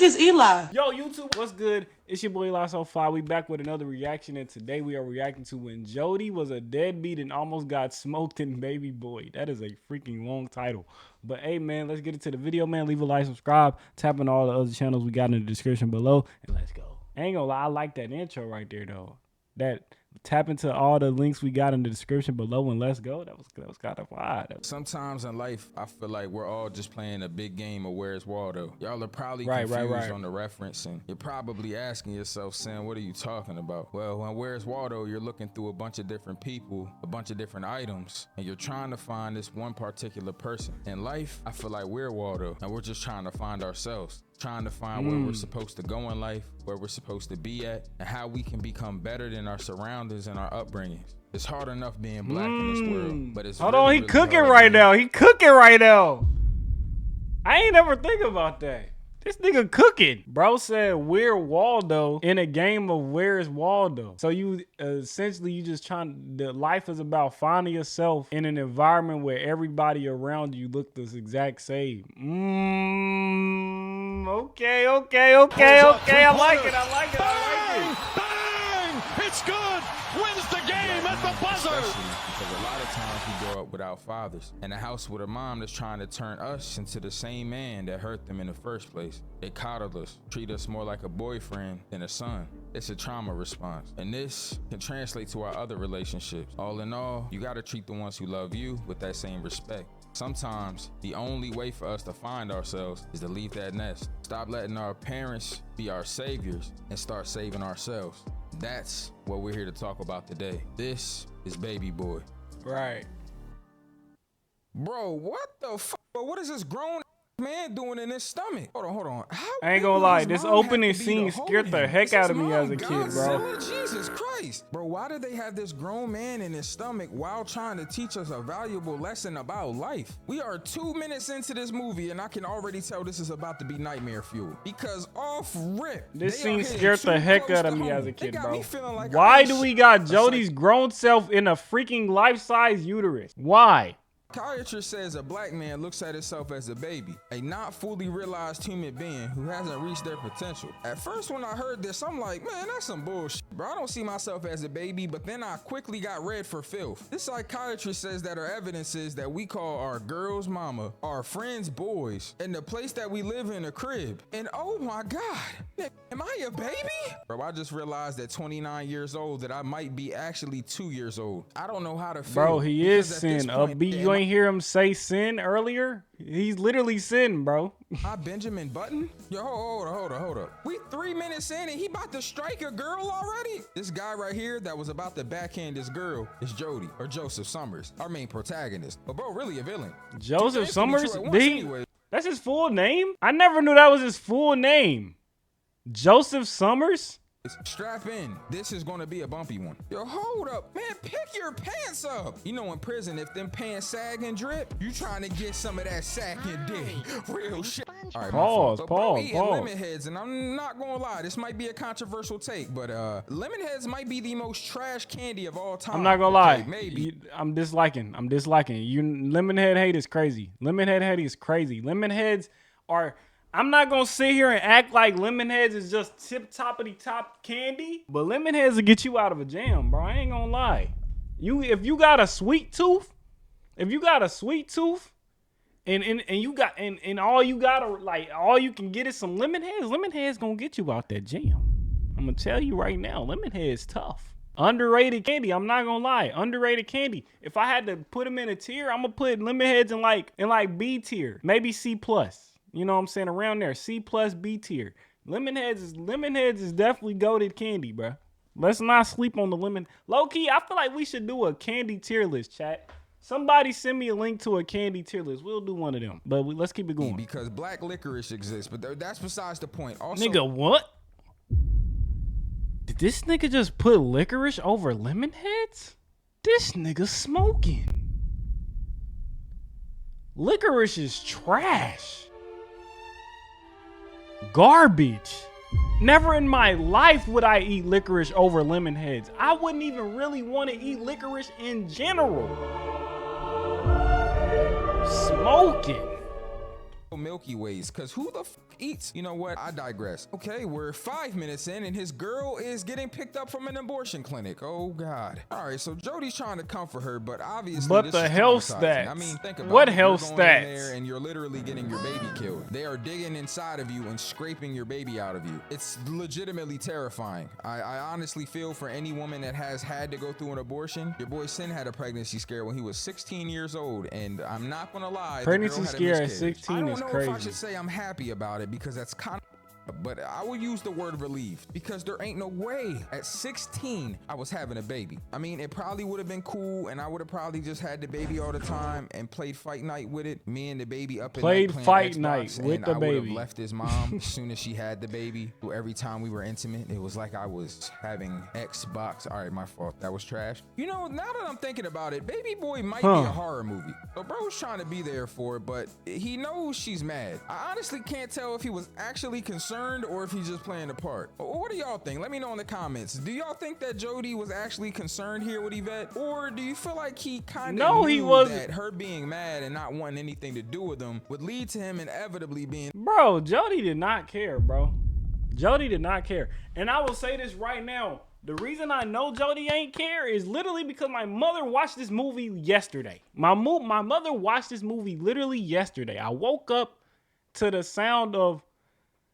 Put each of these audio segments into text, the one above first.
is Eli? Yo, YouTube, what's good? It's your boy Eli So Fly. We back with another reaction, and today we are reacting to when Jody was a deadbeat and almost got smoked in Baby Boy. That is a freaking long title. But hey, man, let's get into the video, man. Leave a like, subscribe, tap on all the other channels we got in the description below, and let's go. I ain't gonna lie, I like that intro right there, though. That tap into all the links we got in the description below and let's go. That was kind of wild. Sometimes in life, I feel like we're all just playing a big game of Where's Waldo. Y'all are probably confused on the reference, and you're probably asking yourself, Sam, what are you talking about? Well, when Where's Waldo, you're looking through a bunch of different people, a bunch of different items, and you're trying to find this one particular person. In life, I feel like we're Waldo, and we're just trying to find ourselves. Trying to find where we're supposed to go in life, where we're supposed to be at, and how we can become better than our surroundings and our upbringings. It's hard enough being black in this world, but it's Hold on, he cooking right now. He cooking right now. I ain't never think about that. This nigga cooking. Bro said, "Where Waldo?" in a game of Where's Waldo. So you essentially just trying. The life is about finding yourself in an environment where everybody around you look the exact same. Okay. I like it. Bang! It's good. Wins the game at the buzzer. Because a lot of times we grow up without fathers, in a house with a mom that's trying to turn us into the same man that hurt them in the first place. They coddle us, treat us more like a boyfriend than a son. It's a trauma response, and this can translate to our other relationships. All in all, you got to treat the ones who love you with that same respect. Sometimes the only way for us to find ourselves is to leave that nest. Stop letting our parents be our saviors and start saving ourselves. That's what we're here to talk about today. This is Baby Boy. Right. Bro, what the fuck? What is this grown man doing in his stomach? Hold on. I ain't gonna lie, this opening scene scared the heck out of me as a kid, bro. Jesus Christ. Bro, why did they have this grown man in his stomach while trying to teach us a valuable lesson about life? We are 2 minutes into this movie and I can already tell this is about to be nightmare fuel. Because off rip, this scene scared the heck out of me as a kid, bro. Why do we got Jody's grown self in a freaking life-size uterus? Why? Psychiatrist says a black man looks at himself as a baby, a not fully realized human being who hasn't reached their potential. At first when I heard this, I'm like, man, that's some bullshit. Bro, I don't see myself as a baby, but then I quickly got read for filth. This psychiatrist says that our evidence is that we call our girls mama, our friends boys, and the place that we live in a crib. And oh my God, am I a baby? Bro, I just realized at 29 years old that I might be actually 2 years old. I don't know how to feel. Bro, he is sin. You ain't hear him say sin earlier? He's literally sin, bro. Hi, Benjamin Button? Yo, hold up. We 3 minutes in and he about to strike a girl already? This guy right here that was about to backhand this girl is Jody, or Joseph Summers, our main protagonist. But bro, really a villain. Joseph Summers? That's his full name? I never knew that was his full name. Joseph Summers? Strap in. This is gonna be a bumpy one. Yo, hold up, man. Pick your pants up. You know, in prison, if them pants sag and drip, you trying to get some of that sack and dick. Real shit. All right, pause. Lemon heads, and I'm not gonna lie, this might be a controversial take, but lemon heads might be the most trash candy of all time. I'm not gonna lie. Maybe. I'm disliking. You lemon head hate is crazy. Lemon head hate is crazy. Lemon heads are. I'm not gonna sit here and act like lemon heads is just top candy, but lemon heads will get you out of a jam, bro. I ain't gonna lie. If you got a sweet tooth, and all you gotta, like, all you can get is some lemon heads gonna get you out that jam. I'm gonna tell you right now, lemon heads tough. Underrated candy, I'm not gonna lie. Underrated candy. If I had to put them in a tier, I'm gonna put lemon heads in like B tier, maybe C+. You know what I'm saying? Around there, C+, B tier. Lemon heads is definitely goated candy, bro. Let's not sleep on the lemon. Low key, I feel like we should do a candy tier list, chat. Somebody send me a link to a candy tier list. We'll do one of them, but let's keep it going. Because black licorice exists, but that's besides the point. Also, nigga, what? Did this nigga just put licorice over lemon heads? This nigga smoking. Licorice is trash. Garbage. Never in my life would I eat licorice over lemon heads. I wouldn't even really want to eat licorice in general. Smoking. Milky Ways, cause who the f eats? You know what? I digress. Okay, we're 5 minutes in and his girl is getting picked up from an abortion clinic. Oh God. All right, so Jody's trying to comfort her, but obviously But this the is health traumatizing. stats. I mean, think about What it. health You're going in stats? there and you're literally getting your baby killed. They are digging inside of you and scraping your baby out of you. It's legitimately terrifying. I honestly feel for any woman that has had to go through an abortion. Your boy Sin had a pregnancy scare when he was 16 years old, and I'm not gonna lie, Pregnancy scare at 16 I is don't know crazy. if I should say I'm happy about it because that's kind of, but I will use the word relieved because there ain't no way at 16 I was having a baby. I mean, it probably would have been cool and I would have probably just had the baby all the time and played fight night with it. Me and the baby up in Played playing fight Xbox, night with and the I would have baby. left his mom as soon as she had the baby. Every time we were intimate, it was like I was having Xbox. All right, my fault. That was trash. You know, now that I'm thinking about it, Baby Boy might be a horror movie. So bro's trying to be there for it, but he knows she's mad. I honestly can't tell if he was actually concerned or if he's just playing the part. What do y'all think? Let me know in the comments. Do y'all think that Jody was actually concerned here with Yvette? Or do you feel like he kind of knew that her being mad and not wanting anything to do with him would lead to him inevitably being... Bro, Jody did not care, bro. Jody did not care. And I will say this right now. The reason I know Jody ain't care is literally because my mother watched this movie yesterday. My mother watched this movie literally yesterday. I woke up to the sound of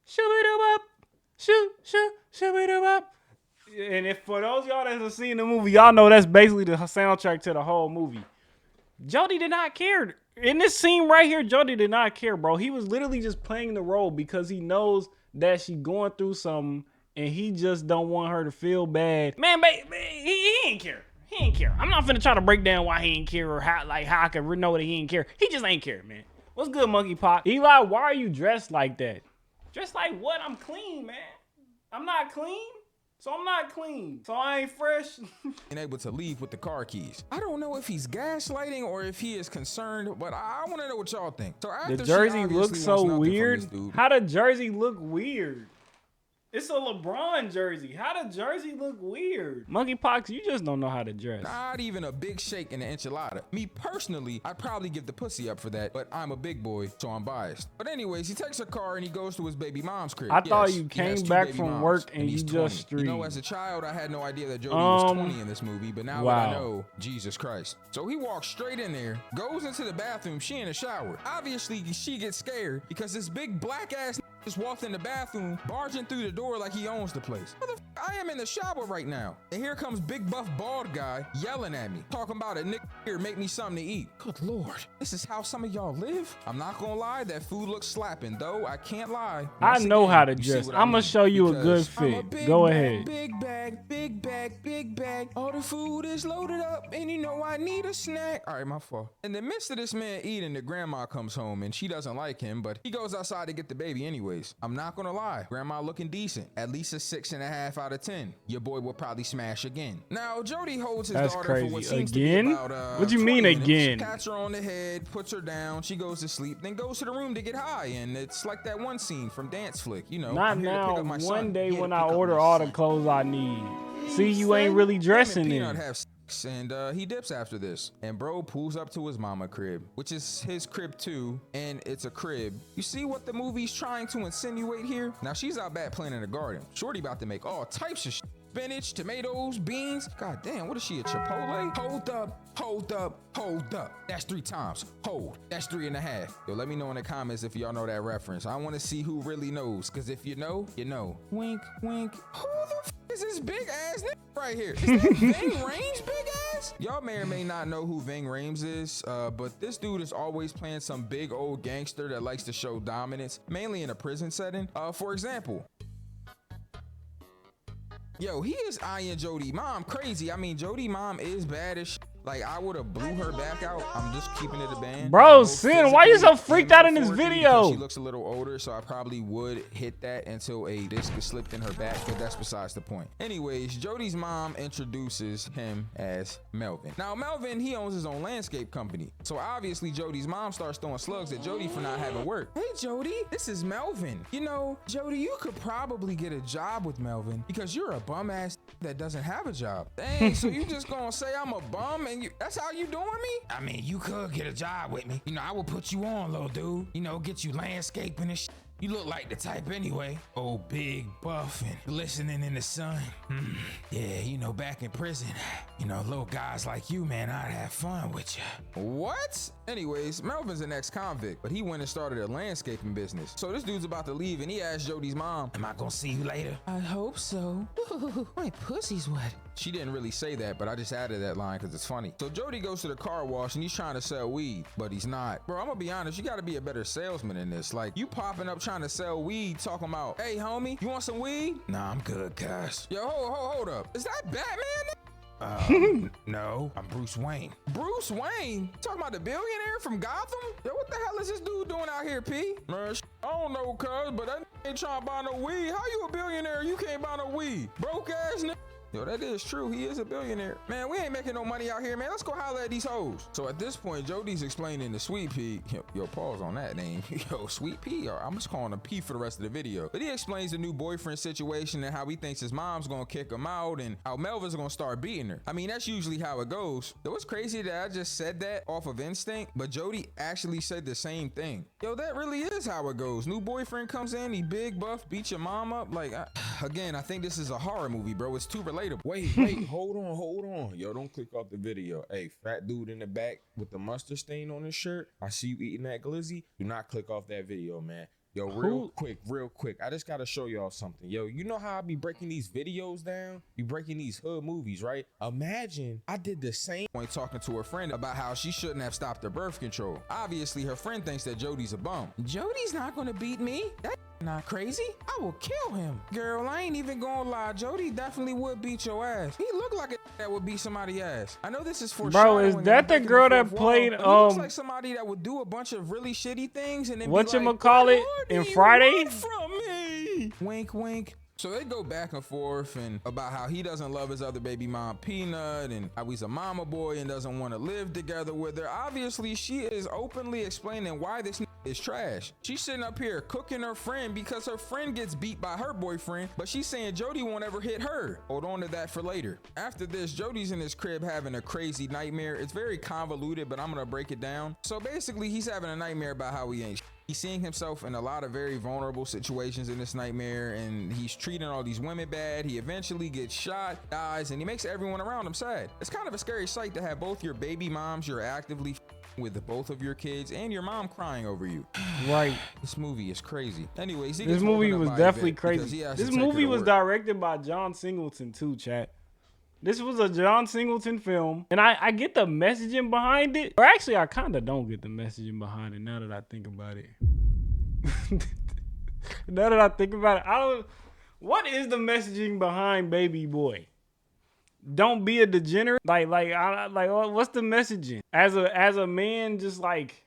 shoo-be-doo-bop, shoo-be-doo-bop. And if for those y'all that have seen the movie, y'all know that's basically the soundtrack to the whole movie. Jody did not care. In this scene right here, Jody did not care, bro. He was literally just playing the role because he knows that she going through something and he just don't want her to feel bad. Man, he ain't care. He ain't care. I'm not finna try to break down why he ain't care or how I can know that he ain't care. He just ain't care, man. What's good, Monkey Pop? Eli, why are you dressed like that? Dressed like what? I'm clean, man. I'm not clean. So I'm not clean. So I ain't fresh. and able to leave with the car keys. I don't know if he's gaslighting or if he is concerned, but I want to know what y'all think. So after the jersey looks so weird. How the jersey look weird? It's a LeBron jersey. How the jersey look weird? Monkeypox, you just don't know how to dress. Not even a big shake in the enchilada. Me personally, I'd probably give the pussy up for that, but I'm a big boy, so I'm biased. But anyways, he takes a car and he goes to his baby mom's crib. I thought you came back from work and you just streamed. You know, as a child, I had no idea that Jody was 20 in this movie, but now that I know, Jesus Christ. So he walks straight in there, goes into the bathroom, she in the shower. Obviously, she gets scared because this big black ass just walked in the bathroom, barging through the door like he owns the place. I am in the shower right now. And here comes big buff bald guy yelling at me, talking about a nigga here make me something to eat. Good Lord, this is how some of y'all live? I'm not gonna lie, that food looks slapping, though I can't lie. I know how to dress. I'm gonna show you a good fit. Go ahead. Big bag. All the food is loaded up and you know I need a snack. All right, my fault. In the midst of this man eating, the grandma comes home and she doesn't like him, but he goes outside to get the baby anyways. I'm not gonna lie, grandma looking decent, at least a 6.5 out of 10. Your boy will probably smash again. Now Jody holds his daughter for what seems to be about what you mean again? Pats her on the head, puts her down, she goes to sleep, then goes to the room to get high, and it's like that one scene from Dance Flick, you know. Not now. One day when I order all the clothes I need. See, you ain't really dressing in. And he dips after this, and bro pulls up to his mama crib, which is his crib too, and it's a crib. You see what the movie's trying to insinuate here? Now she's out back playing in the garden. Shorty about to make all types of spinach, tomatoes, beans. God damn, what is she, a Chipotle? Hold up. That's 3 times. Hold, that's 3.5. Yo, let me know in the comments if y'all know that reference. I want to see who really knows, because if you know, you know. Wink, wink. Who the f is this big ass nigga right here? Is that Ving Rhames big ass? Y'all may or may not know who Ving Rhames is, but this dude is always playing some big old gangster that likes to show dominance, mainly in a prison setting. For example, yo, he is eyeing Jody mom crazy. I mean, Jody mom is bad as shit. Like, I would have blew her back out. I'm just keeping it a band. Bro, Sin, why you so freaked out in this video? She looks a little older, so I probably would hit that until a disc is slipped in her back, but that's besides the point. Anyways, Jody's mom introduces him as Melvin. Now, Melvin, he owns his own landscape company. So obviously, Jody's mom starts throwing slugs at Jody for not having work. Hey, Jody, this is Melvin. You know, Jody, you could probably get a job with Melvin because you're a bum ass that doesn't have a job. Dang, so you just gonna say I'm a bum mean, that's how you doing me? I mean, you could get a job with me. You know, I will put you on, little dude. You know, get you landscaping and shit. You look like the type anyway. Oh, big, buff, and glistening in the sun. Yeah, you know, back in prison, you know, little guys like you, man, I'd have fun with you. What? Anyways, Melvin's an ex-convict, but he went and started a landscaping business. So this dude's about to leave, and he asked Jody's mom, am I gonna see you later? I hope so. Ooh, my pussy's wet. She didn't really say that, but I just added that line because it's funny. So Jody goes to the car wash, and he's trying to sell weed, but he's not. Bro, I'm gonna be honest, you gotta be a better salesman in this. Like, you popping up trying to sell weed, talking about, hey, homie, you want some weed? Nah, I'm good, cuz. Yo, hold up. Is that Batman? No, I'm Bruce Wayne. Bruce Wayne? Talking about the billionaire from Gotham? Yo, what the hell is this dude doing out here, P? Man, I don't know, cuz, but that ain't trying to buy no weed. How you a billionaire? You can't buy no weed. Broke ass nigga. Yo, that is true. He is a billionaire. Man, we ain't making no money out here, man. Let's go holler at these hoes. So at this point, Jody's explaining to Sweet Pea. Yo, pause on that name. Yo, Sweet Pea, or I'm just calling him P for the rest of the video. But he explains the new boyfriend situation and how he thinks his mom's gonna kick him out and how Melvin's gonna start beating her. I mean, that's usually how it goes. It was crazy that I just said that off of instinct, but Jody actually said the same thing. Yo, that really is how it goes. New boyfriend comes in, he big buff, beats your mom up. Like, again, I think this is a horror movie, bro. It's too relatable. Wait, hold on. Yo, don't click off the video. Hey, fat dude in the back with the mustard stain on his shirt. I see you eating that glizzy. Do not click off that video, man. Yo, real quick. I just gotta show y'all something. Yo, you know how I be breaking these videos down? Be breaking these hood movies, right? Imagine I did the same point talking to her friend about how she shouldn't have stopped her birth control. Obviously, her friend thinks that Jody's a bum. Jody's not gonna beat me. That not crazy. I will kill him. Girl, I ain't even gonna lie. Jody definitely would beat your ass. He looked like a that would beat somebody's ass. I know this is for bro. Is that the girl that played he looks like somebody that would do a bunch of really shitty things and then whatchamacallit in Friday? From me. Wink, wink. So they go back and forth and about how he doesn't love his other baby mom, Peanut, and how he's a mama boy and doesn't want to live together with her. Obviously, she is openly explaining why this is trash. She's sitting up here cooking her friend because her friend gets beat by her boyfriend, but she's saying Jody won't ever hit her. Hold on to that for later. After this, Jody's in his crib having a crazy nightmare. It's very convoluted, but I'm gonna break it down. So basically, he's having a nightmare about how he ain't. He's seeing himself in a lot of very vulnerable situations in this nightmare, and he's treating all these women bad. He eventually gets shot, dies, and he makes everyone around him sad. It's kind of a scary sight to have both your baby moms you're actively with both of your kids and your mom crying over you. Right. This movie is crazy. Anyways, this movie was definitely crazy. This movie was directed by John Singleton too, chat. This was a John Singleton film, and I get the messaging behind it. Or actually, I kind of don't get the messaging behind it now that I think about it. Now that I think about it, I don't. What is the messaging behind Baby Boy? Don't be a degenerate. Like, what's the messaging? As a man, just like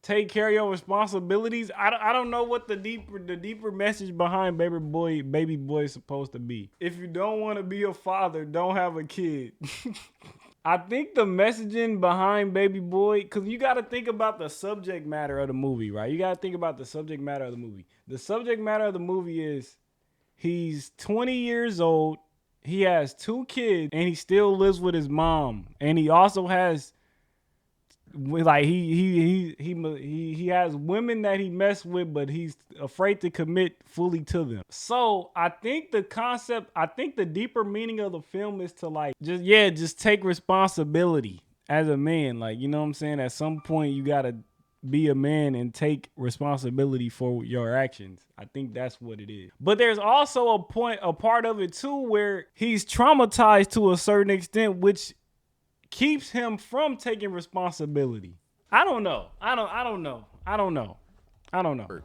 take care of your responsibilities. I don't know what the deeper message behind Baby Boy is supposed to be. If you don't want to be a father, don't have a kid. I think the messaging behind Baby Boy, because you got to think about the subject matter of the movie, right? You got to think about the subject matter of the movie. The subject matter of the movie is he's 20 years old. He has 2 kids and he still lives with his mom. And he also has like he has women that he messed with, but he's afraid to commit fully to them. So I think the deeper meaning of the film is to like just take responsibility as a man. Like, you know what I'm saying? At some point you gotta be a man and take responsibility for your actions. I think that's what it is. But there's also a part of it too where he's traumatized to a certain extent, which keeps him from taking responsibility. I don't know.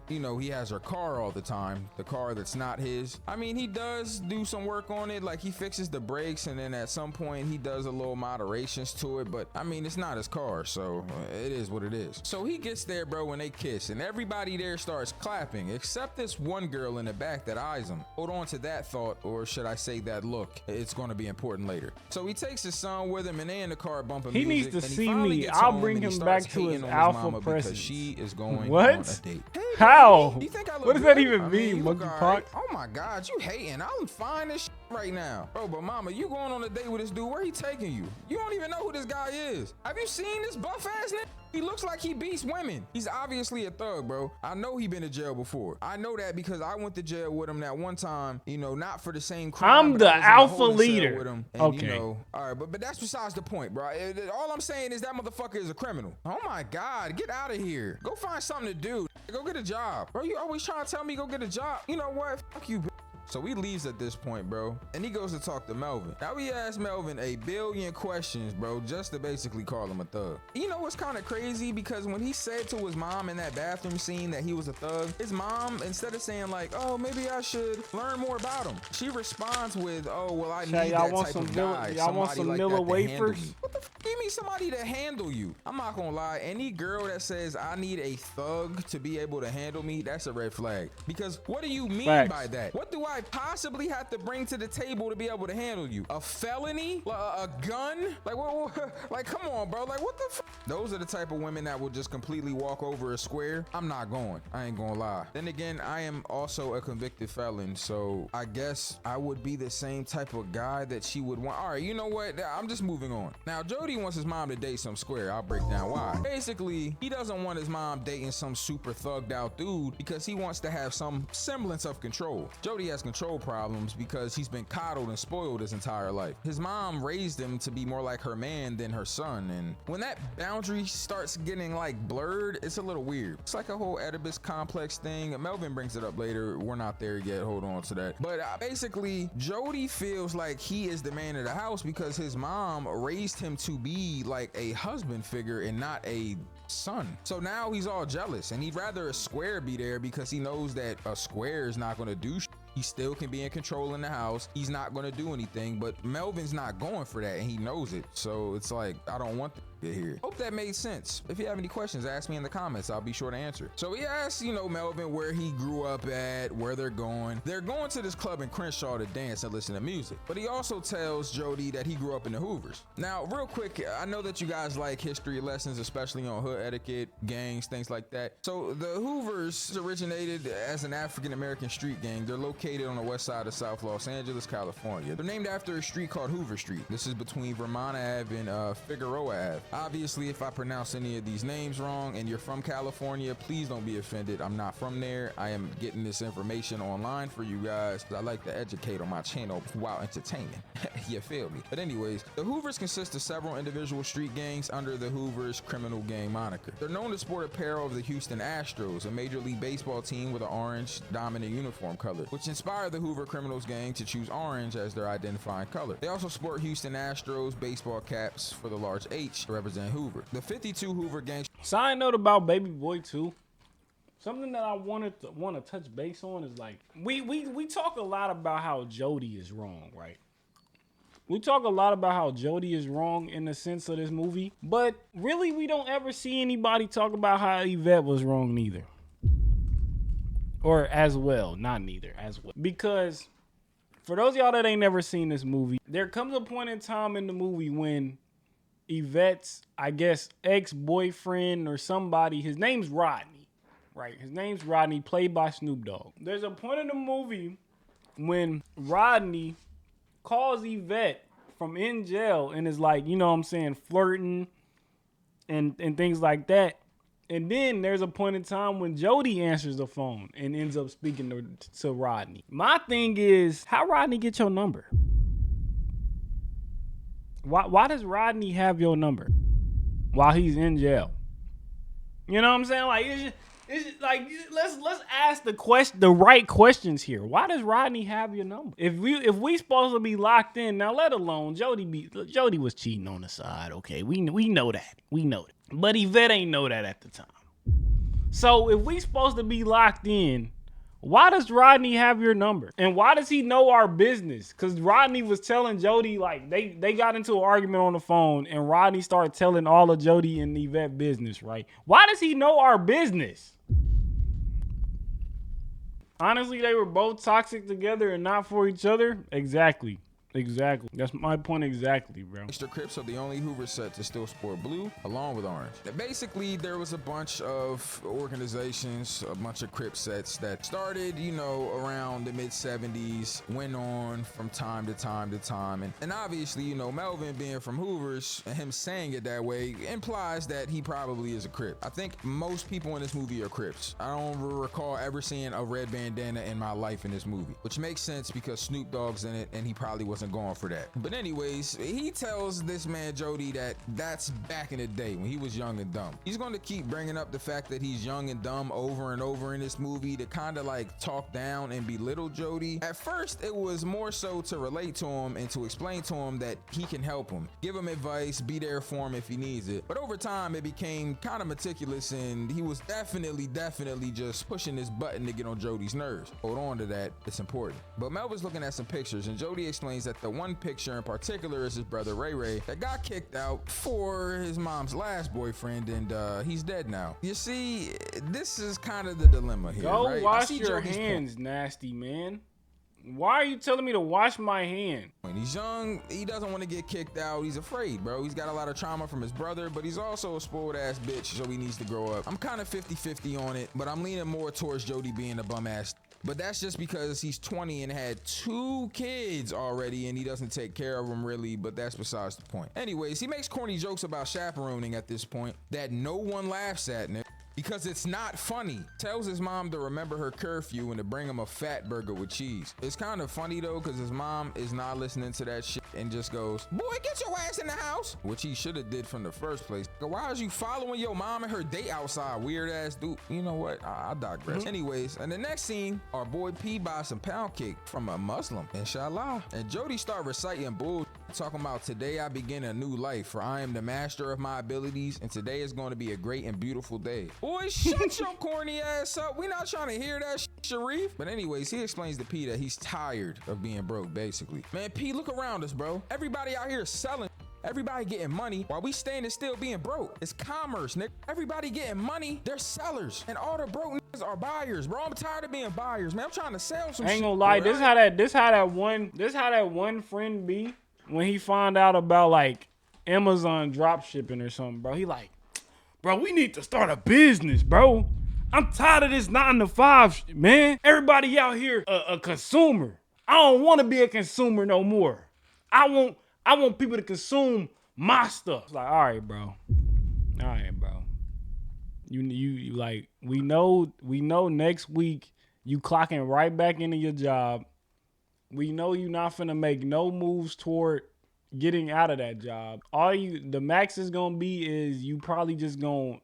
You know, he has her car all the time, the car that's not his. I mean, he does do some work on it, like he fixes the brakes, and then at some point he does a little moderations to it, but I mean, it's not his car, so it is what it is. So he gets there, bro, when they kiss, and everybody there starts clapping, except this one girl in the back that eyes him. Hold on to that thought, or should I say that look. It's going to be important later. So he takes his son with him, and they in the car bumping music. He needs to see me. I'll bring him back to his alpha presence. She is going what? on a date. alright. Hey, How? baby, you think I look What does that good? even I mean, you look monkey alright. pot? Oh my God, you hating. I'm fine as shit right now. Bro, but mama, you going on a date with this dude. Where he taking you? You don't even know who this guy is. Have you seen this buff ass nigga? He looks like he beats women. He's obviously a thug, bro. I know he been to jail before. I know that because I went to jail with him that one time, you know, not for the same crime. I'm but the I was in a alpha holding cell leader. with him, and, Okay. you know, all right, but that's besides the point, bro. All I'm saying is that motherfucker is a criminal. Oh my God, get out of here. Go find something to do. Go get a job. Bro, you always trying to tell me go get a job. You know what? Fuck you, bro. So he leaves at this point, bro, and he goes to talk to Melvin. Now he asks Melvin a billion questions, bro, just to basically call him a thug. You know what's kind of crazy? Because when he said to his mom in that bathroom scene that he was a thug, his mom, instead of saying like, oh, maybe I should learn more about him, she responds with, oh, well, I need that type of guy. Y'all want some like Miller that to handle wafers? me. What the f*** do you mean somebody to handle you? I'm not gonna lie, any girl that says I need a thug to be able to handle me, that's a red flag. Because what do you mean Facts. by that? What do I possibly have to bring to the table to be able to handle you? A felony? A gun? Like, like, come on, bro. Like, what the f? Those are the type of women that will just completely walk over a square. I'm not going. I ain't gonna lie. Then again, I am also a convicted felon, so I guess I would be the same type of guy that she would want. All right, you know what? I'm just moving on. Now, Jody wants his mom to date some square. I'll break down why. Basically, he doesn't want his mom dating some super thugged out dude because he wants to have some semblance of control. Jody has control problems because he's been coddled and spoiled his entire life. His mom raised him to be more like her man than her son, and when that boundary starts getting like blurred, it's a little weird. It's like a whole Oedipus complex thing. Melvin brings it up later. We're not there yet. Hold on to that. But basically, Jody feels like he is the man of the house because his mom raised him to be like a husband figure and not a son. So now he's all jealous, and he'd rather a square be there because he knows that a square is not going to do shit. He still can be in control in the house. He's not going to do anything, but Melvin's not going for that, and he knows it. So it's like, I don't want to get here. Hope that made sense. If you have any questions, ask me in the comments. I'll be sure to answer. So he asks, you know, Melvin where he grew up at, where they're going. They're going to this club in Crenshaw to dance and listen to music. But he also tells Jody that he grew up in the Hoovers. Now, real quick, I know that you guys like history lessons, especially on hood etiquette, gangs, things like that. So the Hoovers originated as an African-American street gang. They're located on the west side of South Los Angeles, California. They're named after a street called Hoover Street. This is between Vermont Ave and Figueroa Ave. Obviously, if I pronounce any of these names wrong and you're from California, please don't be offended. I'm not from there. I am getting this information online for you guys. I like to educate on my channel while entertaining. You feel me? But anyways, the Hoovers consist of several individual street gangs under the Hoovers criminal gang moniker. They're known to sport apparel of the Houston Astros, a Major League Baseball team with an orange dominant uniform color, which inspired the Hoover Criminals gang to choose orange as their identifying color. They also sport Houston Astros baseball caps for the large H to represent Hoover. The 52 Hoover gang. Side note about Baby Boy 2. Something that I want to touch base on is like we talk a lot about how Jody is wrong, right? We talk a lot about how Jody is wrong in the sense of this movie, but really we don't ever see anybody talk about how Yvette was wrong neither. Or as well, not neither, as well. Because for those of y'all that ain't never seen this movie, there comes a point in time in the movie when Yvette's, I guess, ex-boyfriend or somebody, his name's Rodney, right? His name's Rodney, played by Snoop Dogg. There's a point in the movie when Rodney calls Yvette from in jail and is like, you know what I'm saying, flirting and things like that. And then there's a point in time when Jody answers the phone and ends up speaking to Rodney. My thing is, how Rodney get your number? Why does Rodney have your number while he's in jail? You know what I'm saying? Like, it's just like, let's ask the right questions here. Why does Rodney have your number? If we supposed to be locked in now, let alone Jody was cheating on the side. Okay, we know that. We know that. But Yvette ain't know that at the time. So if we supposed to be locked in, why does Rodney have your number? And why does he know our business? Because Rodney was telling Jody, like, they got into an argument on the phone, and Rodney started telling all of Jody and Yvette business, right? Why does he know our business? Honestly, they were both toxic together and not for each other. Exactly. Exactly. That's my point exactly, bro. Extra Crips are the only Hoover set to still sport blue along with orange. And basically, there was a bunch of organizations, a bunch of Crip sets that started, you know, around the mid 70s, went on from time to time to time. And obviously, you know, Melvin being from Hoovers and him saying it that way implies that he probably is a Crip. I think most people in this movie are Crips. I don't recall ever seeing a red bandana in my life in this movie, which makes sense because Snoop Dogg's in it and he probably wasn't going for that. But anyways, he tells this man Jody that that's back in the day when he was young and dumb. He's going to keep bringing up the fact that he's young and dumb over and over in this movie to kind of like talk down and belittle Jody. At first, it was more so to relate to him and to explain to him that he can help him, give him advice, be there for him if he needs it. But over time, it became kind of meticulous and he was definitely just pushing this button to get on Jody's nerves. Hold on to that, it's important. But Melvin's looking at some pictures and Jody explains that the one picture in particular is his brother Ray Ray that got kicked out for his mom's last boyfriend and he's dead now. You see, this is kind of the dilemma here. Go right? wash your hands, nasty man. Why are you telling me to wash my hand? When he's young, he doesn't want to get kicked out. He's afraid, bro. He's got a lot of trauma from his brother, but he's also a spoiled ass bitch, so he needs to grow up. I'm kind of 50-50 on it, but I'm leaning more towards Jody being a bum ass. But that's just because he's 20 and had 2 kids already and he doesn't take care of them really, but that's besides the point. Anyways, he makes corny jokes about chaperoning at this point that no one laughs at, Nick. Because it's not funny. Tells his mom to remember her curfew and to bring him a fat burger with cheese. It's kind of funny though, because his mom is not listening to that shit and just goes, boy, get your ass in the house, which he should have did from the first place. Why is you following your mom and her date outside, weird ass dude? You know what, I digress. Anyways, in the next scene, our boy P buys some pound cake from a Muslim, inshallah. And Jody start reciting bull, talking about today I begin a new life, for I am the master of my abilities, and today is going to be a great and beautiful day. Boy, shut your corny ass up. We not trying to hear that shit, Sharif. But anyways, he explains to P that he's tired of being broke, basically. Man, P, look around us, bro. Everybody out here is selling. Everybody getting money while we standing still being broke. It's commerce, nigga. Everybody getting money, they're sellers. And all the broke niggas are buyers, bro. I'm tired of being buyers, man. I'm trying to sell some shit. I ain't gonna lie, bro. this how that one friend be when he found out about like Amazon drop shipping or something, bro. He like, bro, we need to start a business, bro. I'm tired of this 9-to-5 shit, man. Everybody out here a consumer. I don't want to be a consumer no more. I want people to consume my stuff. It's like, all right, bro. You like, we know next week you clocking right back into your job. We know you not finna make no moves toward getting out of that job. The max is gonna be is you probably just gonna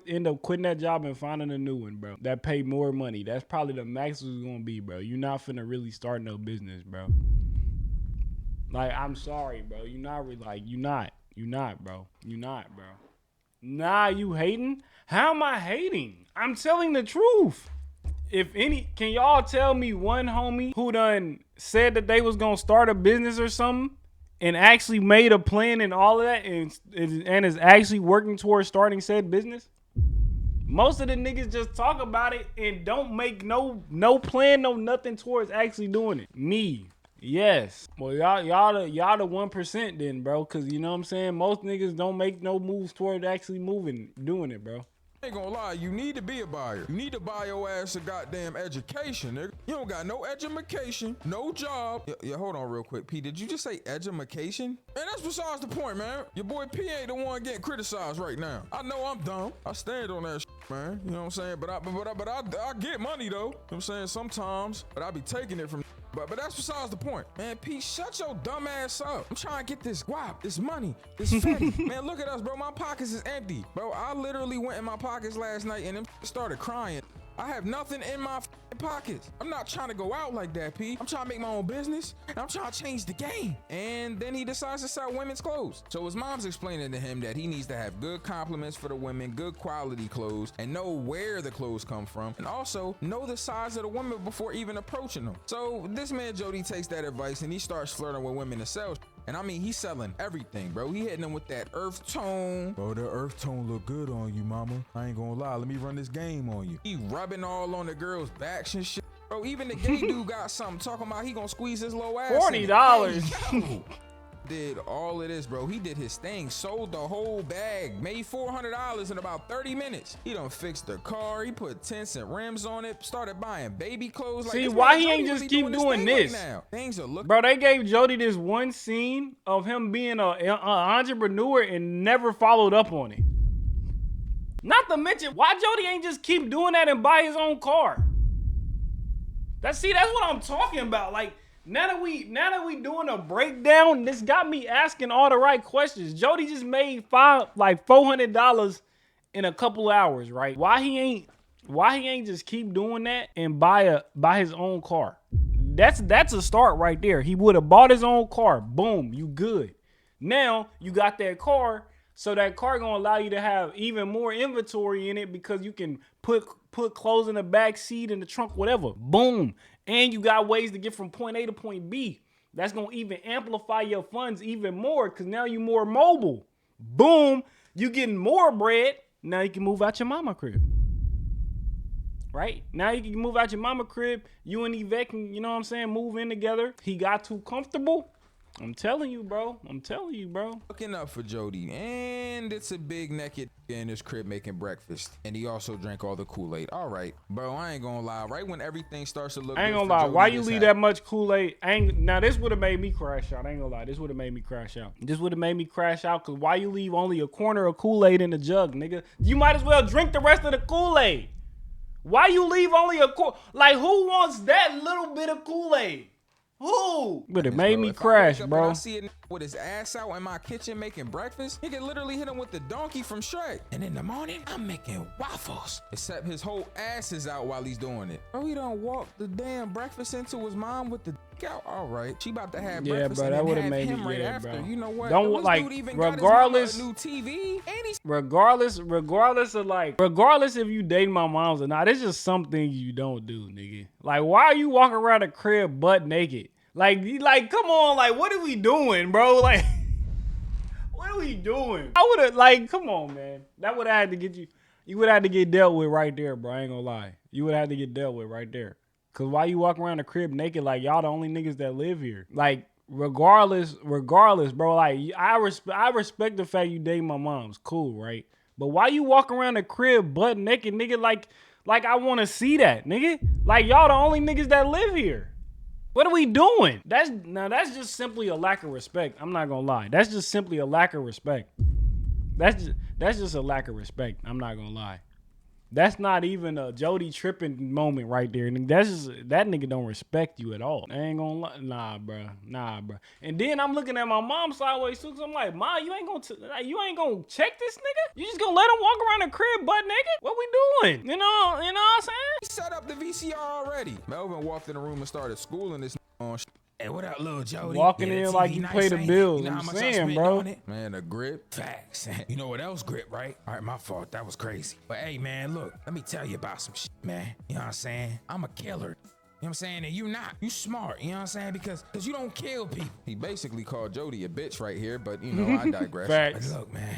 end up quitting that job and finding a new one, bro. That pay more money. That's probably the max is gonna be, bro. You're not finna really start no business, bro. Like, I'm sorry, bro. You're not, bro. Nah, you hating? How am I hating? I'm telling the truth. Can y'all tell me one homie who done said that they was gonna start a business or something and actually made a plan and all of that and is actually working towards starting said business? Most of the niggas just talk about it and don't make no plan, no nothing towards actually doing it. Me. Yes. Well, y'all the 1% then, bro. Cause you know what I'm saying? Most niggas don't make no moves toward actually doing it, bro. I ain't gonna lie, you need to be a buyer. You need to buy your ass a goddamn education, nigga. You don't got no education, no job. Yeah, hold on real quick. P, did you just say education? Man, that's besides the point, man. Your boy P ain't the one getting criticized right now. I know I'm dumb. I stand on that shit, man. You know what I'm saying? But I get money though. You know what I'm saying? Sometimes, but I be taking it from. But that's besides the point. Man, P, shut your dumb ass up. I'm trying to get this guap, this money, this fatty. Man, look at us, bro. My pockets is empty. Bro, I literally went in my pockets last night and them started crying. I have nothing in my pockets. I'm not trying to go out like that, P. I'm trying to make my own business. And I'm trying to change the game. And then he decides to sell women's clothes. So his mom's explaining to him that he needs to have good compliments for the women, good quality clothes, and know where the clothes come from. And also know the size of the women before even approaching them. So this man Jody takes that advice and he starts flirting with women to sell. And I mean, he's selling everything, bro. He hitting them with that earth tone. Bro, the earth tone look good on you, mama. I ain't gonna lie. Let me run this game on you. He rubbing all on the girls' backs and shit. Bro, even the gay dude got something talking about he gonna squeeze his little ass. $40. Hey, did all of this, bro. He did his thing, sold the whole bag, made $400 in about 30 minutes. He done fixed the car, he put tents and rims on it, started buying baby clothes. See, why he ain't just keep doing this? Right now. Things are looking. Bro, they gave Jody this one scene of him being an entrepreneur and never followed up on it. Not to mention, why Jody ain't just keep doing that and buy his own car? That's what I'm talking about. Like, now that we doing a breakdown, this got me asking all the right questions. Jody just made $400 in a couple of hours, right? Why he ain't just keep doing that and buy his own car? That's a start right there. He would have bought his own car. Boom, you good. Now you got that car, so that car gonna allow you to have even more inventory in it because you can put clothes in the back seat, in the trunk, whatever. Boom. And you got ways to get from point A to point B. That's going to even amplify your funds even more because now you're more mobile. Boom. You getting more bread. Now you can move out your mama crib. Right? Now you can move out your mama crib. You and Yvette can, you know what I'm saying, move in together. He got too comfortable. I'm telling you, bro. Looking up for Jody, and it's a big naked in his crib making breakfast, and he also drank all the Kool-Aid. All right, bro, I ain't gonna lie. Right when everything starts to look, I ain't good gonna for lie. Jody, Why you this leave happened. that much Kool-Aid? Now this would have made me crash out. I ain't gonna lie. This would have made me crash out. Cause why you leave only a corner of Kool-Aid in the jug, nigga? You might as well drink the rest of the Kool-Aid. Why you leave only a quarter? Like, who wants that little bit of Kool-Aid? Who? But it made me crash, bro. I see it with his ass out in my kitchen making breakfast. He could literally hit him with the donkey from Shrek. And in the morning, I'm making waffles. Except his whole ass is out while he's doing it. Bro, he done walked the damn breakfast into his mom with the dick out. All right, she about to have breakfast. Bro, and that then would have have made him me right yeah, after. bro. You know what? Don't This like dude even regardless. got his mama a new TV. And Regardless if you dating my moms or not, it's just something you don't do, nigga. Like, why are you walking around the crib butt naked? Like, come on, like, what are we doing, bro? Like, what are we doing? I would have, like, come on, man. That would have had to get you would have had to get dealt with right there, bro. I ain't gonna lie. You would have had to get dealt with right there. Cause why you walking around the crib naked? Like, y'all the only niggas that live here. Like, regardless, bro. Like, I respect the fact you date my mom's cool, right? But why you walk around the crib butt naked, nigga? Like I want to see that, nigga. Like, y'all the only niggas that live here. What are we doing? That's just simply a lack of respect. I'm not gonna lie. That's just simply a lack of respect. That's just a lack of respect. I'm not gonna lie. That's not even a Jody tripping moment right there. That's just, that nigga don't respect you at all. I ain't gonna lie. Nah, bro. And then I'm looking at my mom sideways too, cause I'm like, Ma, you ain't gonna check this nigga? You just gonna let him walk around the crib butt naked? What we doing? You know what I'm saying? he set up the VCR already. Melvin walked in the room and started schooling this on. Hey, what up, little Jody? Walking in like you pay the bills. You know I'm saying, bro. Man, a grip. Facts. You know what else grip, right? All right, my fault. That was crazy. But hey, man, look, let me tell you about some shit, man. You know what I'm saying? I'm a killer. You know what I'm saying? And you not. You smart. You know what I'm saying? Because you don't kill people. He basically called Jody a bitch right here, but you know, I digress. Facts. But look, man,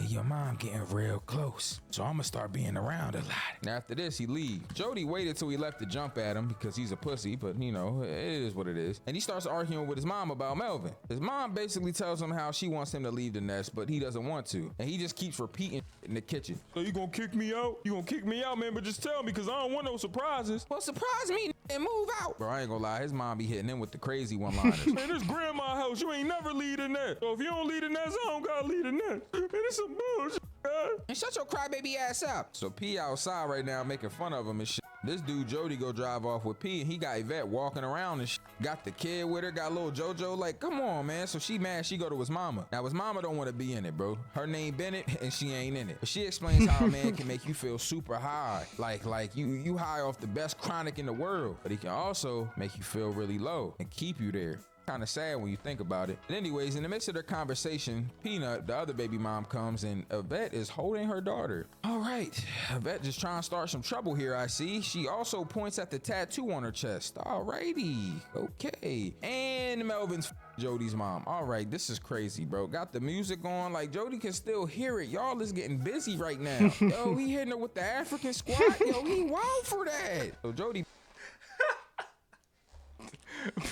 your mom getting real close. So I'm gonna start being around a lot. And after this, he leaves. Jody waited till he left to jump at him because he's a pussy, but you know, it is what it is. And he starts arguing with his mom about Melvin. His mom basically tells him how she wants him to leave the nest, but he doesn't want to. And he just keeps repeating in the kitchen. So you gonna kick me out? You gonna kick me out, man? But just tell me, cause I don't want no surprises. Well, surprise me and move out. Bro, I ain't gonna lie, his mom be hitting him with the crazy one-liners. Man, this grandma house, you ain't never leave the nest. So if you don't leave the nest, I don't gotta leave the nest. Man, it's some bullshit, man. And shut your crybaby ass up. So P outside right now making fun of him and shit. This dude Jody go drive off with P, and he got Yvette walking around and shit. Got the kid with her, got little JoJo. Like, come on, man. So she mad she go to his mama. Now his mama don't want to be in it, bro. Her name Bennett, and she ain't in it. But she explains how a man can make you feel super high. Like you high off the best chronic in the world. But he can also make you feel really low and keep you there. Kind of sad when you think about it. But anyways, in the midst of their conversation, Peanut, the other baby mom, comes and Yvette is holding her daughter. All right, Yvette just trying to start some trouble here, I see. She also points at the tattoo on her chest. Alrighty, okay. And Melvin's Jody's mom. All right, this is crazy, bro. Got the music on, like Jody can still hear it. Y'all is getting busy right now. Yo, he hitting her with the African squat. Yo, he wild for that. So Jody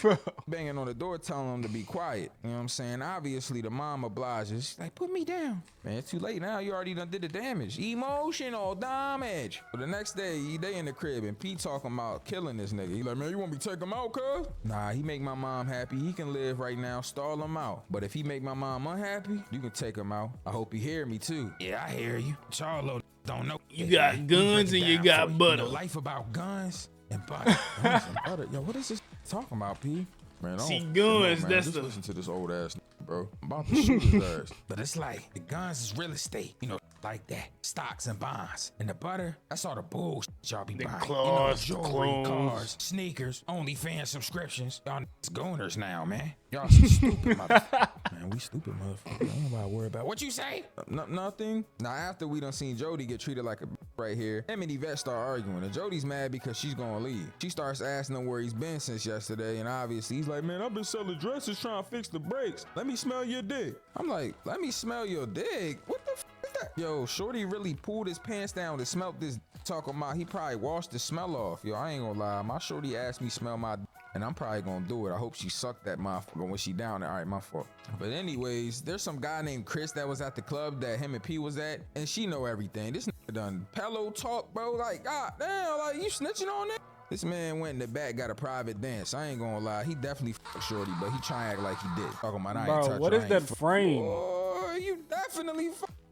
Bro. Banging on the door telling him to be quiet. You know what I'm saying? Obviously, the mom obliges. She's like, put me down. Man, it's too late now. You already done did the damage. Emotional damage. But the next day, they in the crib, and Pete talking about killing this nigga. He like, man, you want me to take him out, cuz? Nah, he make my mom happy. He can live right now. Stall him out. But if he make my mom unhappy, you can take him out. I hope he hear me, too. Yeah, I hear you. Charlo don't know. You got guns and you got butter. You know, life about guns and butter. Guns and butter. Yo, what is this talking about, P? Man, See, guns, man, that's just the... listen to this old ass, bro. I'm about to shoot his ass. But it's like, the guns is real estate, you know, like that. Stocks and bonds. And the butter, that's all the bullshit y'all be buying. Claws, you know, jewelry, cars, sneakers, OnlyFans subscriptions. Y'all gooners now, man. Y'all some stupid motherfuckers. Man, we stupid motherfuckers. Ain't nobody worry about what you say. Nothing. Now, after we done seen Jody get treated like a right here, him and Yvette start arguing, and Jody's mad because she's gonna leave. She starts asking him where he's been since yesterday, and obviously he's like, man, I've been selling dresses trying to fix the brakes. Let me smell your dick. I'm like, let me smell your dick? What the f is that? Yo, Shorty really pulled his pants down to smell this, talking about he probably washed the smell off. Yo, I ain't gonna lie, my Shorty asked me smell my dick, and I'm probably gonna do it. I hope she sucked that motherfucker when she down there. All right, my fault. But anyways, there's some guy named Chris that was at the club that him and P was at, and she know everything. This nigga done pillow talk, bro. Like, god damn, like you snitching on that? This man went in the back, got a private dance. I ain't gonna lie, he definitely fucked Shorty, but he try to act like he did. Talking about I ain't touch her, what is that frame? Oh, you definitely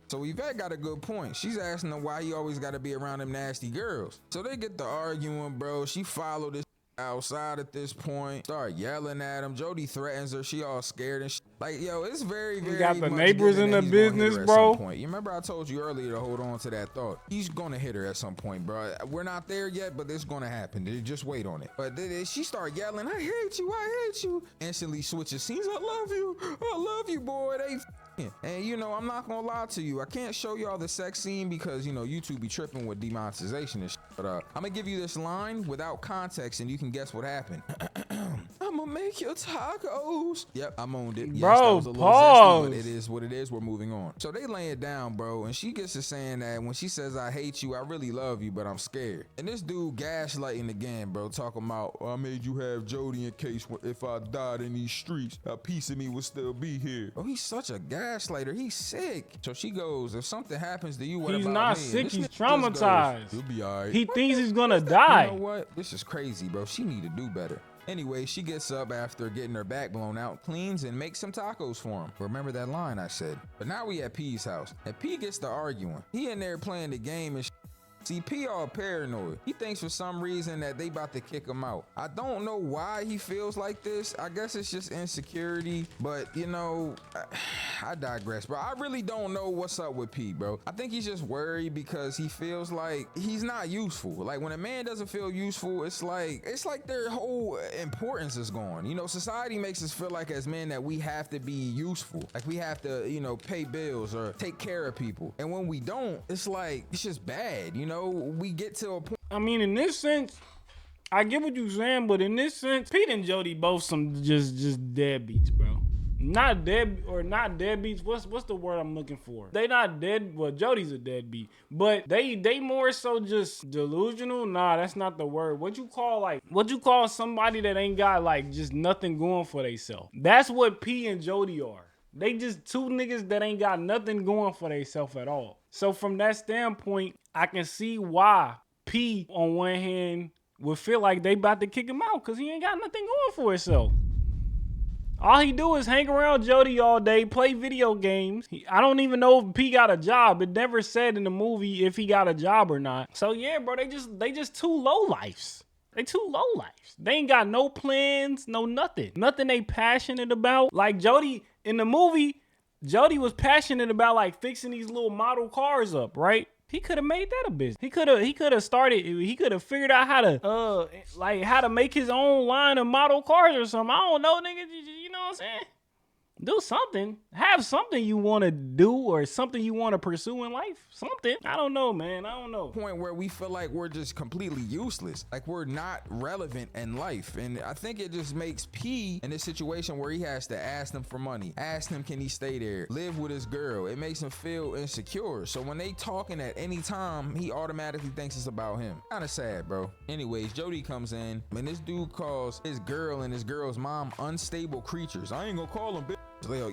So Yvette got a good point. She's asking him why he always gotta be around them nasty girls. So they get to arguing, bro. She followed this outside at this point, start yelling at him. Jody threatens her. She all scared and like, yo, it's very, very. You got the much neighbors in the business, bro. You remember I told you earlier to hold on to that thought. He's gonna hit her at some point, bro. We're not there yet, but it's gonna happen. Just wait on it. But she start yelling, I hate you, I hate you. Instantly switches scenes. I love you, boy. And you know, I'm not gonna lie to you. I can't show y'all the sex scene because, you know, YouTube be tripping with demonetization and shit. But I'm gonna give you this line without context and you can guess what happened. I'm gonna make your tacos. Yep, I owned it. Bro, yes, that was a little pause. zesty, but it is what it is. We're moving on. So they lay it down, bro, and she gets to saying that when she says, I hate you, I really love you, but I'm scared. And this dude gaslighting again, bro, talking about, I made you have Jody in case if I died in these streets, a piece of me would still be here. Oh, he's such a gaslighter. He's sick. So she goes, if something happens to you, what He's about not me? sick. He's traumatized. He'll be all right. He thinks he's gonna die. You know what? This is crazy, bro. She need to do better. Anyway, she gets up after getting her back blown out, cleans, and makes some tacos for him. Remember that line I said? But now we at P's house, and P gets to arguing. He in there playing the game and See, P all paranoid. He thinks for some reason that they about to kick him out. I don't know why he feels like this. I guess it's just insecurity, but you know, I digress, bro. I really don't know what's up with P, bro. I think he's just worried because he feels like he's not useful. Like when a man doesn't feel useful, it's like their whole importance is gone. You know, society makes us feel like as men that we have to be useful. Like we have to, you know, pay bills or take care of people. And when we don't, it's like, it's just bad. You know, we get to a point. I mean, in this sense, I get what you're saying, but in this sense, Pete and Jody both some just deadbeats, bro. Not deadbeats. What's the word I'm looking for? They not dead. Well, Jody's a deadbeat, but they more so just delusional. Nah, that's not the word. What you call somebody that ain't got like just nothing going for theyself? That's what P and Jody are. They just two niggas that ain't got nothing going for theyself at all. So from that standpoint, I can see why P on one hand would feel like they about to kick him out because he ain't got nothing going for himself. All he do is hang around Jody all day, play video games. I don't even know if P got a job. It never said in the movie if he got a job or not. So yeah, bro, they just two low lifes. They two low lifes. They ain't got no plans, no nothing. Nothing they passionate about. Like Jody in the movie, Jody was passionate about like fixing these little model cars up, right? He could have made that a business. He could have figured out how to make his own line of model cars or something. I don't know, nigga. You know what I'm saying? Do something. Have something you want to do or something you want to pursue in life. Something. I don't know, man. I don't know. Point where we feel like we're just completely useless, like we're not relevant in life. And I think it just makes P in this situation where he has to ask them for money, ask him can he stay there, live with his girl. It makes him feel insecure. So when they talking at any time, he automatically thinks it's about him. Kind of sad, bro. Anyways, Jody comes in and this dude calls his girl and his girl's mom unstable creatures. I ain't gonna call them bitch.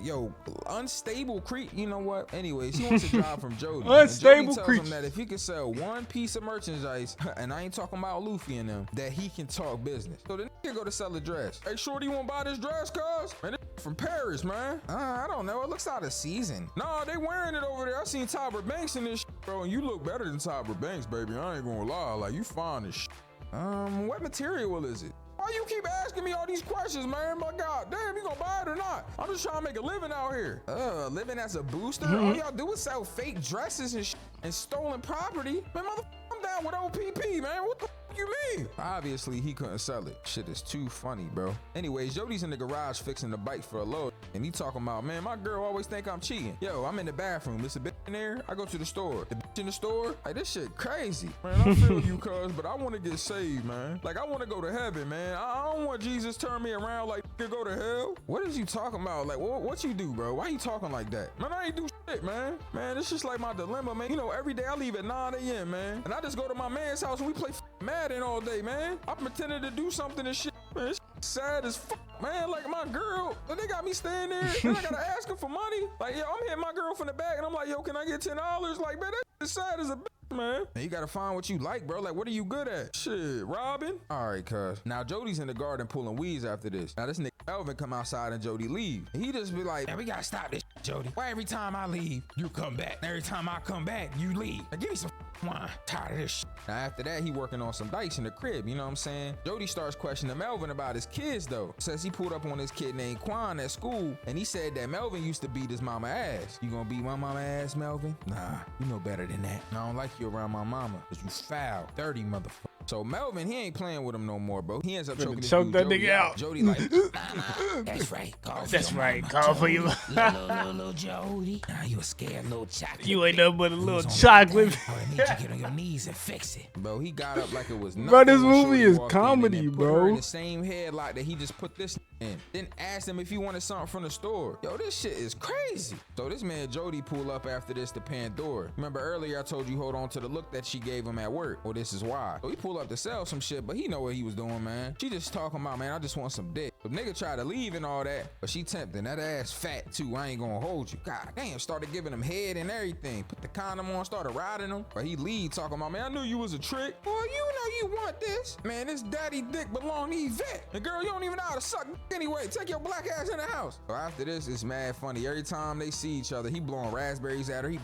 Yo, unstable creep. You know what? Anyways, he wants a job from Jody. Unstable Jody tells him that if he can sell one piece of merchandise, and I ain't talking about Luffy and them, that he can talk business. So the nigga go to sell a dress. Hey, shorty, you wanna buy this dress, cuz? Man, this from Paris, man. I don't know. It looks out of season. No, they wearing it over there. I seen Tyra Banks in this shit, bro, and you look better than Tyra Banks, baby. I ain't gonna lie. Like, you fine as shit. What material is it? Why you keep asking me all these questions, man? My God, damn, you gonna buy it or not? I'm just trying to make a living out here. Living as a booster? All y'all do is sell fake dresses and stolen property. Man, I'm down with OPP, man. What the you mean? Obviously, he couldn't sell it. Shit is too funny, bro. Anyways, Jody's in the garage fixing the bike for a load, and he talking about, man, my girl always think I'm cheating. Yo, I'm in the bathroom. It's a bitch in there. I go to the store. The bitch in the store, like, this shit crazy. Man, I feel you, cuz, but I want to get saved, man. Like, I want to go to heaven, man. I don't want Jesus to turn me around like to go to hell. What is you talking about? Like, what you do, bro? Why you talking like that? Man, I ain't do shit, man. Man, it's just like my dilemma, man. You know, every day I leave at 9 a.m., man, and I just go to my man's house and we play Madden all day, man. I'm pretending to do something and shit, man. It's sad as fuck, man. Like, my girl, they got me staying there, and I gotta ask her for money. Like, yo, I'm hitting my girl from the back, and I'm like, yo, can I get $10? Like, man, that is sad as a bitch, man. And you gotta find what you like, bro. Like, what are you good at? Shit, robbing? All right, cuz. Now, Jody's in the garden pulling weeds after this. Now, this nigga Melvin come outside and Jody leave. And he just be like, man, we gotta stop this shit, Jody. Why every time I leave, you come back? Every time I come back, you leave. Now, give me some wine. Tired of this shit. Now, after that, he working on some dice in the crib, you know what I'm saying? Jody starts questioning Melvin about his kids, though. Says he pulled up on this kid named Quan at school, and he said that Melvin used to beat his mama ass. You gonna beat my mama ass, Melvin? Nah, you know better than that. I don't like you around my mama, because you foul, dirty motherfucker. So Melvin, he ain't playing with him no more, bro. He ends up choking that nigga out. Jody like, nah, that's right. That's right. Call for you. Little Jody. Nah, you a scared little chocolate. You ain't nothing but a little chocolate. I need you to get on your knees and fix it. Bro, he got up like it was nothing. Bro, this movie is comedy, bro. In the same headlock that he just put this in. Then asked him if he wanted something from the store. Yo, this shit is crazy. So this man Jody pull up after this to Pandora. Remember earlier I told you hold on to the look that she gave him at work. Well, this is why. So he pulled up to sell some shit, but he know what he was doing, man. She just talking about, man, I just want some dick. The nigga tried to leave and all that, but she tempting. That ass fat too. I ain't gonna hold you. God damn, started giving him head and everything. Put the condom on, started riding him. But he lead talking about, man, I knew you was a trick. Boy, you know you want this. Man, this daddy dick belong to Yvette. And girl, you don't even know how to suck anyway. Take your black ass in the house. So after this, it's mad funny. Every time they see each other, he blowing raspberries at her.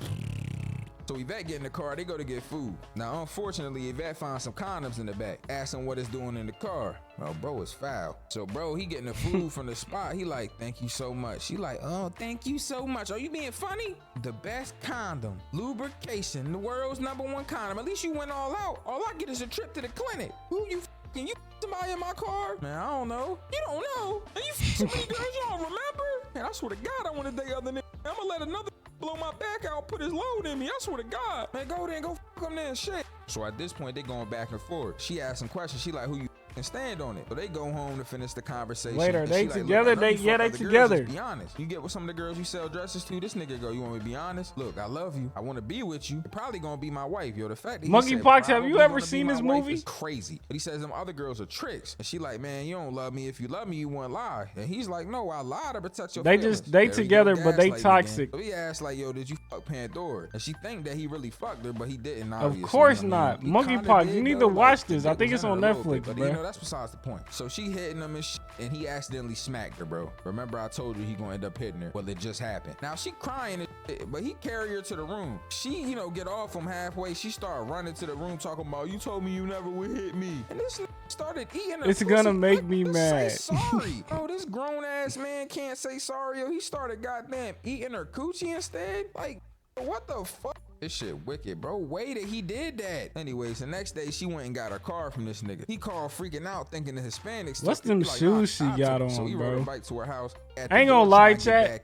So Yvette get in the car, they go to get food. Now, unfortunately, Yvette finds some condoms in the back. Asks him what it's doing in the car. Well, bro is foul. So, bro, he getting the food from the spot. He like, thank you so much. She like, oh, thank you so much. Are you being funny? The best condom, lubrication, the world's #1 condom. At least you went all out. All I get is a trip to the clinic. Who you f***ing? You somebody in my car? Man, I don't know. You don't know? And you f*** so many girls you don't remember? Man, I swear to God, I want to date other niggas. I'm gonna let another blow my back out, put his load in me. I swear to God. Man, go there and go f*** him there and shit. So at this point, they going back and forth. She asked some questions. She like, who you f***ing stand on it? So they go home to finish the conversation. Later, and they she together? Like, they together. Be honest. You get with some of the girls you sell dresses to, this nigga go, you want me to be honest? Look, I love you. I want to be with you. You're probably gonna be my wife. Yo, the fact that Monkeypox, have you ever seen this movie? Is crazy. But he says them other girls are tricks. And she like, man, you don't love me. If you love me, you wouldn't lie. And he's like, no, I lie to protect your feelings. They together, but they toxic. So he asked like, yo, did you fuck Pandora? And she think that he really fucked her, but he didn't, obviously. Of course not. Monkeypox, you need to watch this. I think it's on Netflix, but bro. you know, that's besides the point. So she hitting him and shit, and he accidentally smacked her, bro. Remember I told you he gonna end up hitting her? Well, it just happened. Now she crying and shit, but he carry her to the room. She, you know, get off him halfway. She started running to the room talking about, you told me you never would hit me. And this started eating her. It's gonna make me mad. Say sorry. Oh, this grown ass man can't say sorry. Yo, he started goddamn eating her coochie instead. Like, what the fuck? This shit wicked, bro. Wait, he did that. Anyways, the next day she went and got her car from this nigga. He called freaking out thinking the Hispanics. What's them shoes she got on, so he bro? rode a bike to her house. I ain't gonna lie, chat.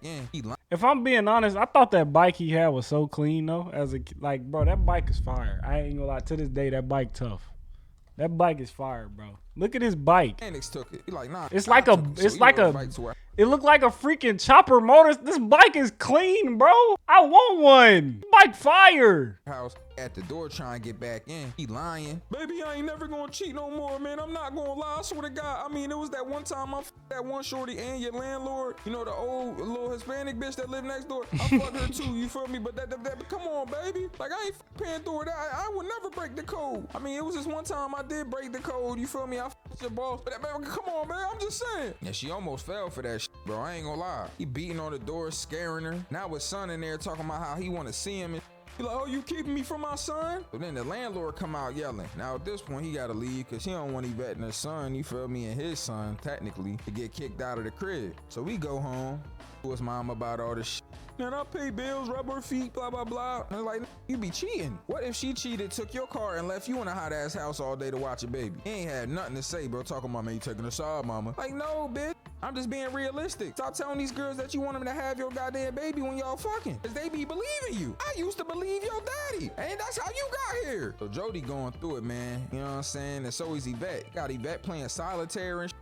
If I'm being honest, I thought that bike he had was so clean though. Bro, that bike is fire. I ain't gonna lie. To this day, that bike tough. That bike is fire, bro. Look at his bike. Took it. He like, nah, It looked like a freaking chopper motor. This bike is clean, bro. I want one. Bike fire. House at the door trying to get back in. He lying. Baby, I ain't never gonna cheat no more, man. I'm not gonna lie. I swear to God. I mean, it was that one time I fucked that one shorty and your landlord. You know, the old little Hispanic bitch that lived next door. I fucked her too, you feel me? But that come on, baby. Like, I ain't paying through it. I would never break the code. I mean, it was just one time I did break the code, you feel me? I fucked your boss. But baby, come on, man. I'm just saying. Yeah, she almost fell for that shit, bro. I ain't gonna lie. He beating on the door, scaring her. Now his son in there talking about how he want to see him. And he like, oh, you keeping me from my son? But then the landlord come out yelling. Now at this point, he got to leave because he don't want Yvette and her son, you feel me, and his son, technically, to get kicked out of the crib. So we go home to his mom about all this shit. Man, I pay bills, rub her feet, blah, blah, blah. And like, you be cheating. What if she cheated, took your car, and left you in a hot-ass house all day to watch a baby? He ain't had nothing to say, bro. Talking about, man, you taking a shot, mama. Like, no, bitch. I'm just being realistic. Stop telling these girls that you want them to have your goddamn baby when y'all fucking. Because they be believing you. I used to believe your daddy. And that's how you got here. So Jody going through it, man. You know what I'm saying? And so is Yvette. Got Yvette playing solitaire and shit.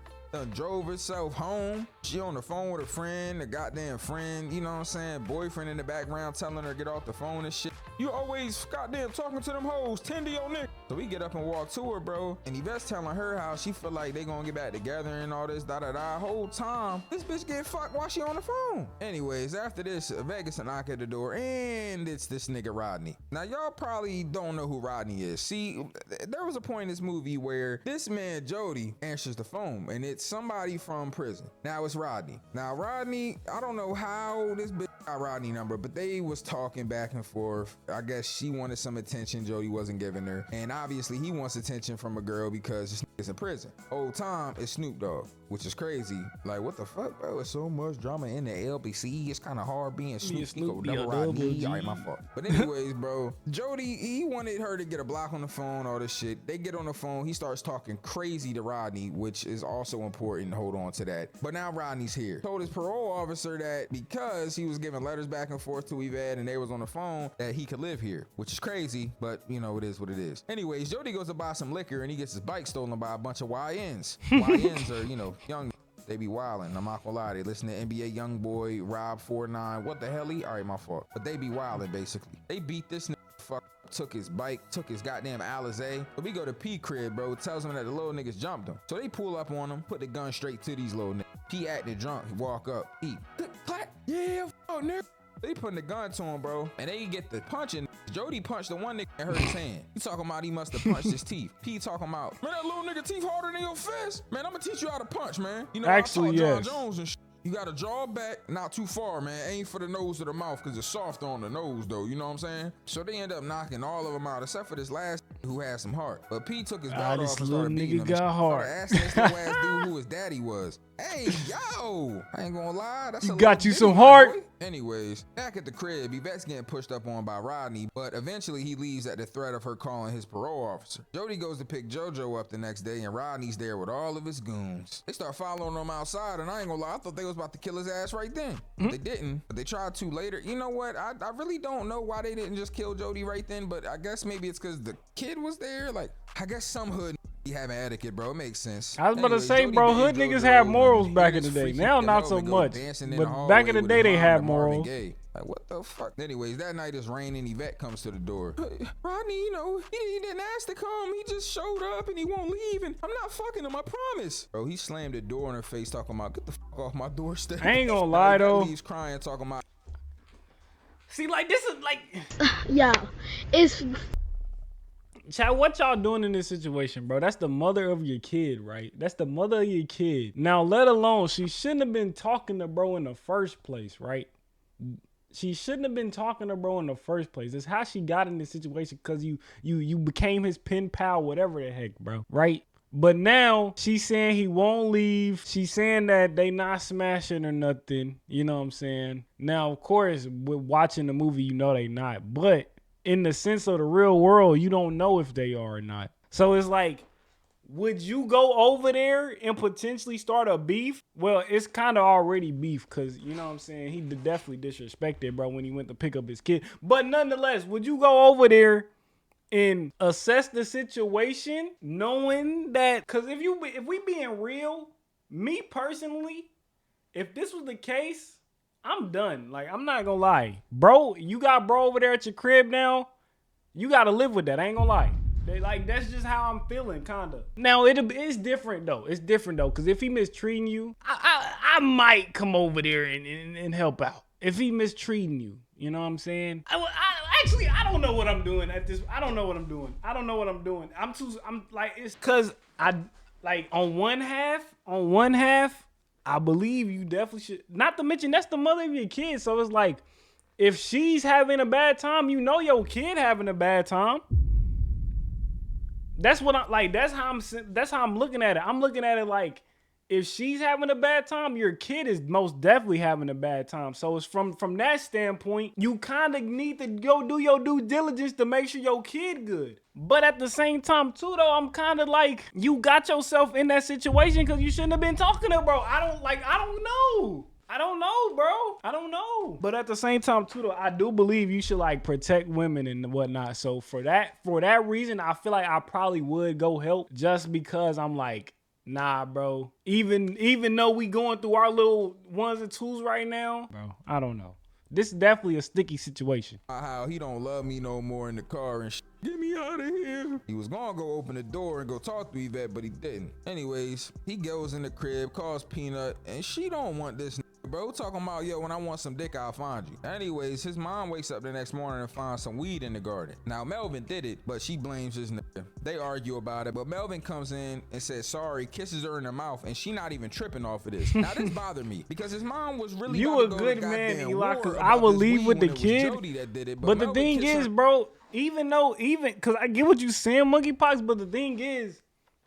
Drove herself home. She on the phone with a friend, a goddamn friend, you know what I'm saying? Boyfriend in the background telling her to get off the phone and shit. You always goddamn talking to them hoes, tend to your nigga. So we get up and walk to her, bro. And Yvette's telling her how she feel like they gonna get back together and all this, da-da-da. Whole time, this bitch get fucked while she on the phone. Anyways, after this, Vegas a knock at the door, and it's this nigga Rodney. Now, y'all probably don't know who Rodney is. See, there was a point in this movie where this man, Jody, answers the phone, and it's somebody from prison. Now it's Rodney. Now Rodney, I don't know how this bitch got Rodney number, but they was talking back and forth. I guess she wanted some attention Jody wasn't giving her, and obviously he wants attention from a girl because this nigga's in prison. Old time is Snoop Dogg, which is crazy. Like, what the fuck, bro? It's so much drama in the LBC. It's kind of hard being Snoop. Double Rodney. All right, my fault. But anyways, bro, Jody, he wanted her to get a block on the phone, all this shit. They get on the phone. He starts talking crazy to Rodney, which is also important. Hold on to that. But now Rodney's here. Told his parole officer that because he was giving letters back and forth to Yvette and they was on the phone, that he could live here, which is crazy, but you know, it is what it is. Anyways, Jody goes to buy some liquor and he gets his bike stolen by a bunch of YNs. YNs are, you know, young. They be wildin'. I'm not gonna lie. They listen to NBA Youngboy, Rob 49. What the hell? All right, my fault. But they be wildin' basically. They beat this nigga. Fuck. Took his bike, took his goddamn Alizé. But we go to P crib, bro. Tells him that the little niggas jumped him. So they pull up on him, put the gun straight to these little niggas. He acted drunk. He walk up. He clack. Yeah, fuck, nigga. They putting the gun to him, bro, and they get the punching. Jody punched the one nigga and hurt his hand. He talking about he must have punched his teeth. P talking about, man, that little nigga teeth harder than your fist. Man, I'm gonna teach you how to punch, man. You know, actually, I taught yes. John Jones and shit. You gotta draw back, not too far, man. Aim for the nose or the mouth, cause it's soft on the nose, though. You know what I'm saying? So they end up knocking all of them out, except for this last who had some heart. But P took his belt off and started beating him. Got heart. Asking this little ass dude who his daddy was. Hey, yo! I ain't gonna lie, that's you a got you video, some heart. Boy. Anyways, back at the crib, Yvette's getting pushed up on by Rodney, but eventually he leaves at the threat of her calling his parole officer. Jody goes to pick JoJo up the next day, and Rodney's there with all of his goons. They start following him outside, and I ain't gonna lie, I thought they was about to kill his ass right then. They didn't, but they tried to later. You know what? I really don't know why they didn't just kill Jody right then, but I guess maybe it's because the kid was there. Like, I guess some hood be having etiquette, bro. It makes sense. I was about to say, Jody bro, hood niggas had morals back in the day. Now not so much. But back in the day, they had morals. Like, what the fuck? Anyways, that night it's raining. Yvette comes to the door. Rodney, you know, he didn't ask to come. He just showed up and he won't leave. And I'm not fucking him, I promise. Bro, he slammed the door in her face talking about, get the fuck off my doorstep. I ain't gonna lie, though. He's crying, talking about. See, like, this is like. Yeah, it's. Chad, what y'all doing in this situation, bro? That's the mother of your kid, right? That's the mother of your kid. Now, let alone, she shouldn't have been talking to bro in the first place, right? She shouldn't have been talking to bro in the first place. It's how she got in this situation because you became his pen pal, whatever the heck, bro, right? But now she's saying he won't leave. She's saying that they not smashing or nothing. You know what I'm saying? Now, of course, with watching the movie, you know they not. But in the sense of the real world, you don't know if they are or not. So it's like, would you go over there and potentially start a beef? Well, it's kind of already beef because, you know what I'm saying, he definitely disrespected, bro, when he went to pick up his kid. But nonetheless, would you go over there and assess the situation knowing that? Because if we being real, me personally, if this was the case, I'm done. Like, I'm not gonna lie. Bro, you got bro over there at your crib now. You got to live with that. I ain't gonna lie. That's just how I'm feeling, kinda. Now it's different though. It's different though, cause if he mistreating you, I might come over there and help out. If he mistreating you, you know what I'm saying? Actually, I don't know what I'm doing at this. I don't know what I'm doing. I'm like, it's cause on one half, I believe you definitely should. Not to mention that's the mother of your kid, so it's like, if she's having a bad time, you know your kid having a bad time. That's what I like. That's how I'm looking at it. I'm looking at it like, if she's having a bad time, your kid is most definitely having a bad time. So it's from that standpoint, you kind of need to go do your due diligence to make sure your kid good. But at the same time too, though, I'm kind of like, you got yourself in that situation because you shouldn't have been talking to bro. I don't know. I don't know, bro. I don't know. But at the same time, too, though, I do believe you should, like, protect women and whatnot. So for that reason, I feel like I probably would go help just because I'm like, nah, bro. Even though we going through our little ones and twos right now, bro, I don't know. This is definitely a sticky situation. How he don't love me no more in the car and get me out of here. He was gonna go open the door and go talk to Yvette, but he didn't. Anyways, he goes in the crib, calls Peanut, and she don't want this bro, talking about, yo, when I want some dick, I'll find you. Anyways, his mom wakes up the next morning and finds some weed in the garden. Now, Melvin did it, but she blames his nigga. They argue about it, but Melvin comes in and says sorry, kisses her in the mouth, and she not even tripping off of this. Now, this bothered me because his mom was really you a good man, Eli, because I will leave with the kid. Jody that did it, but the thing is, bro, because I get what you saying, monkeypox, but the thing is,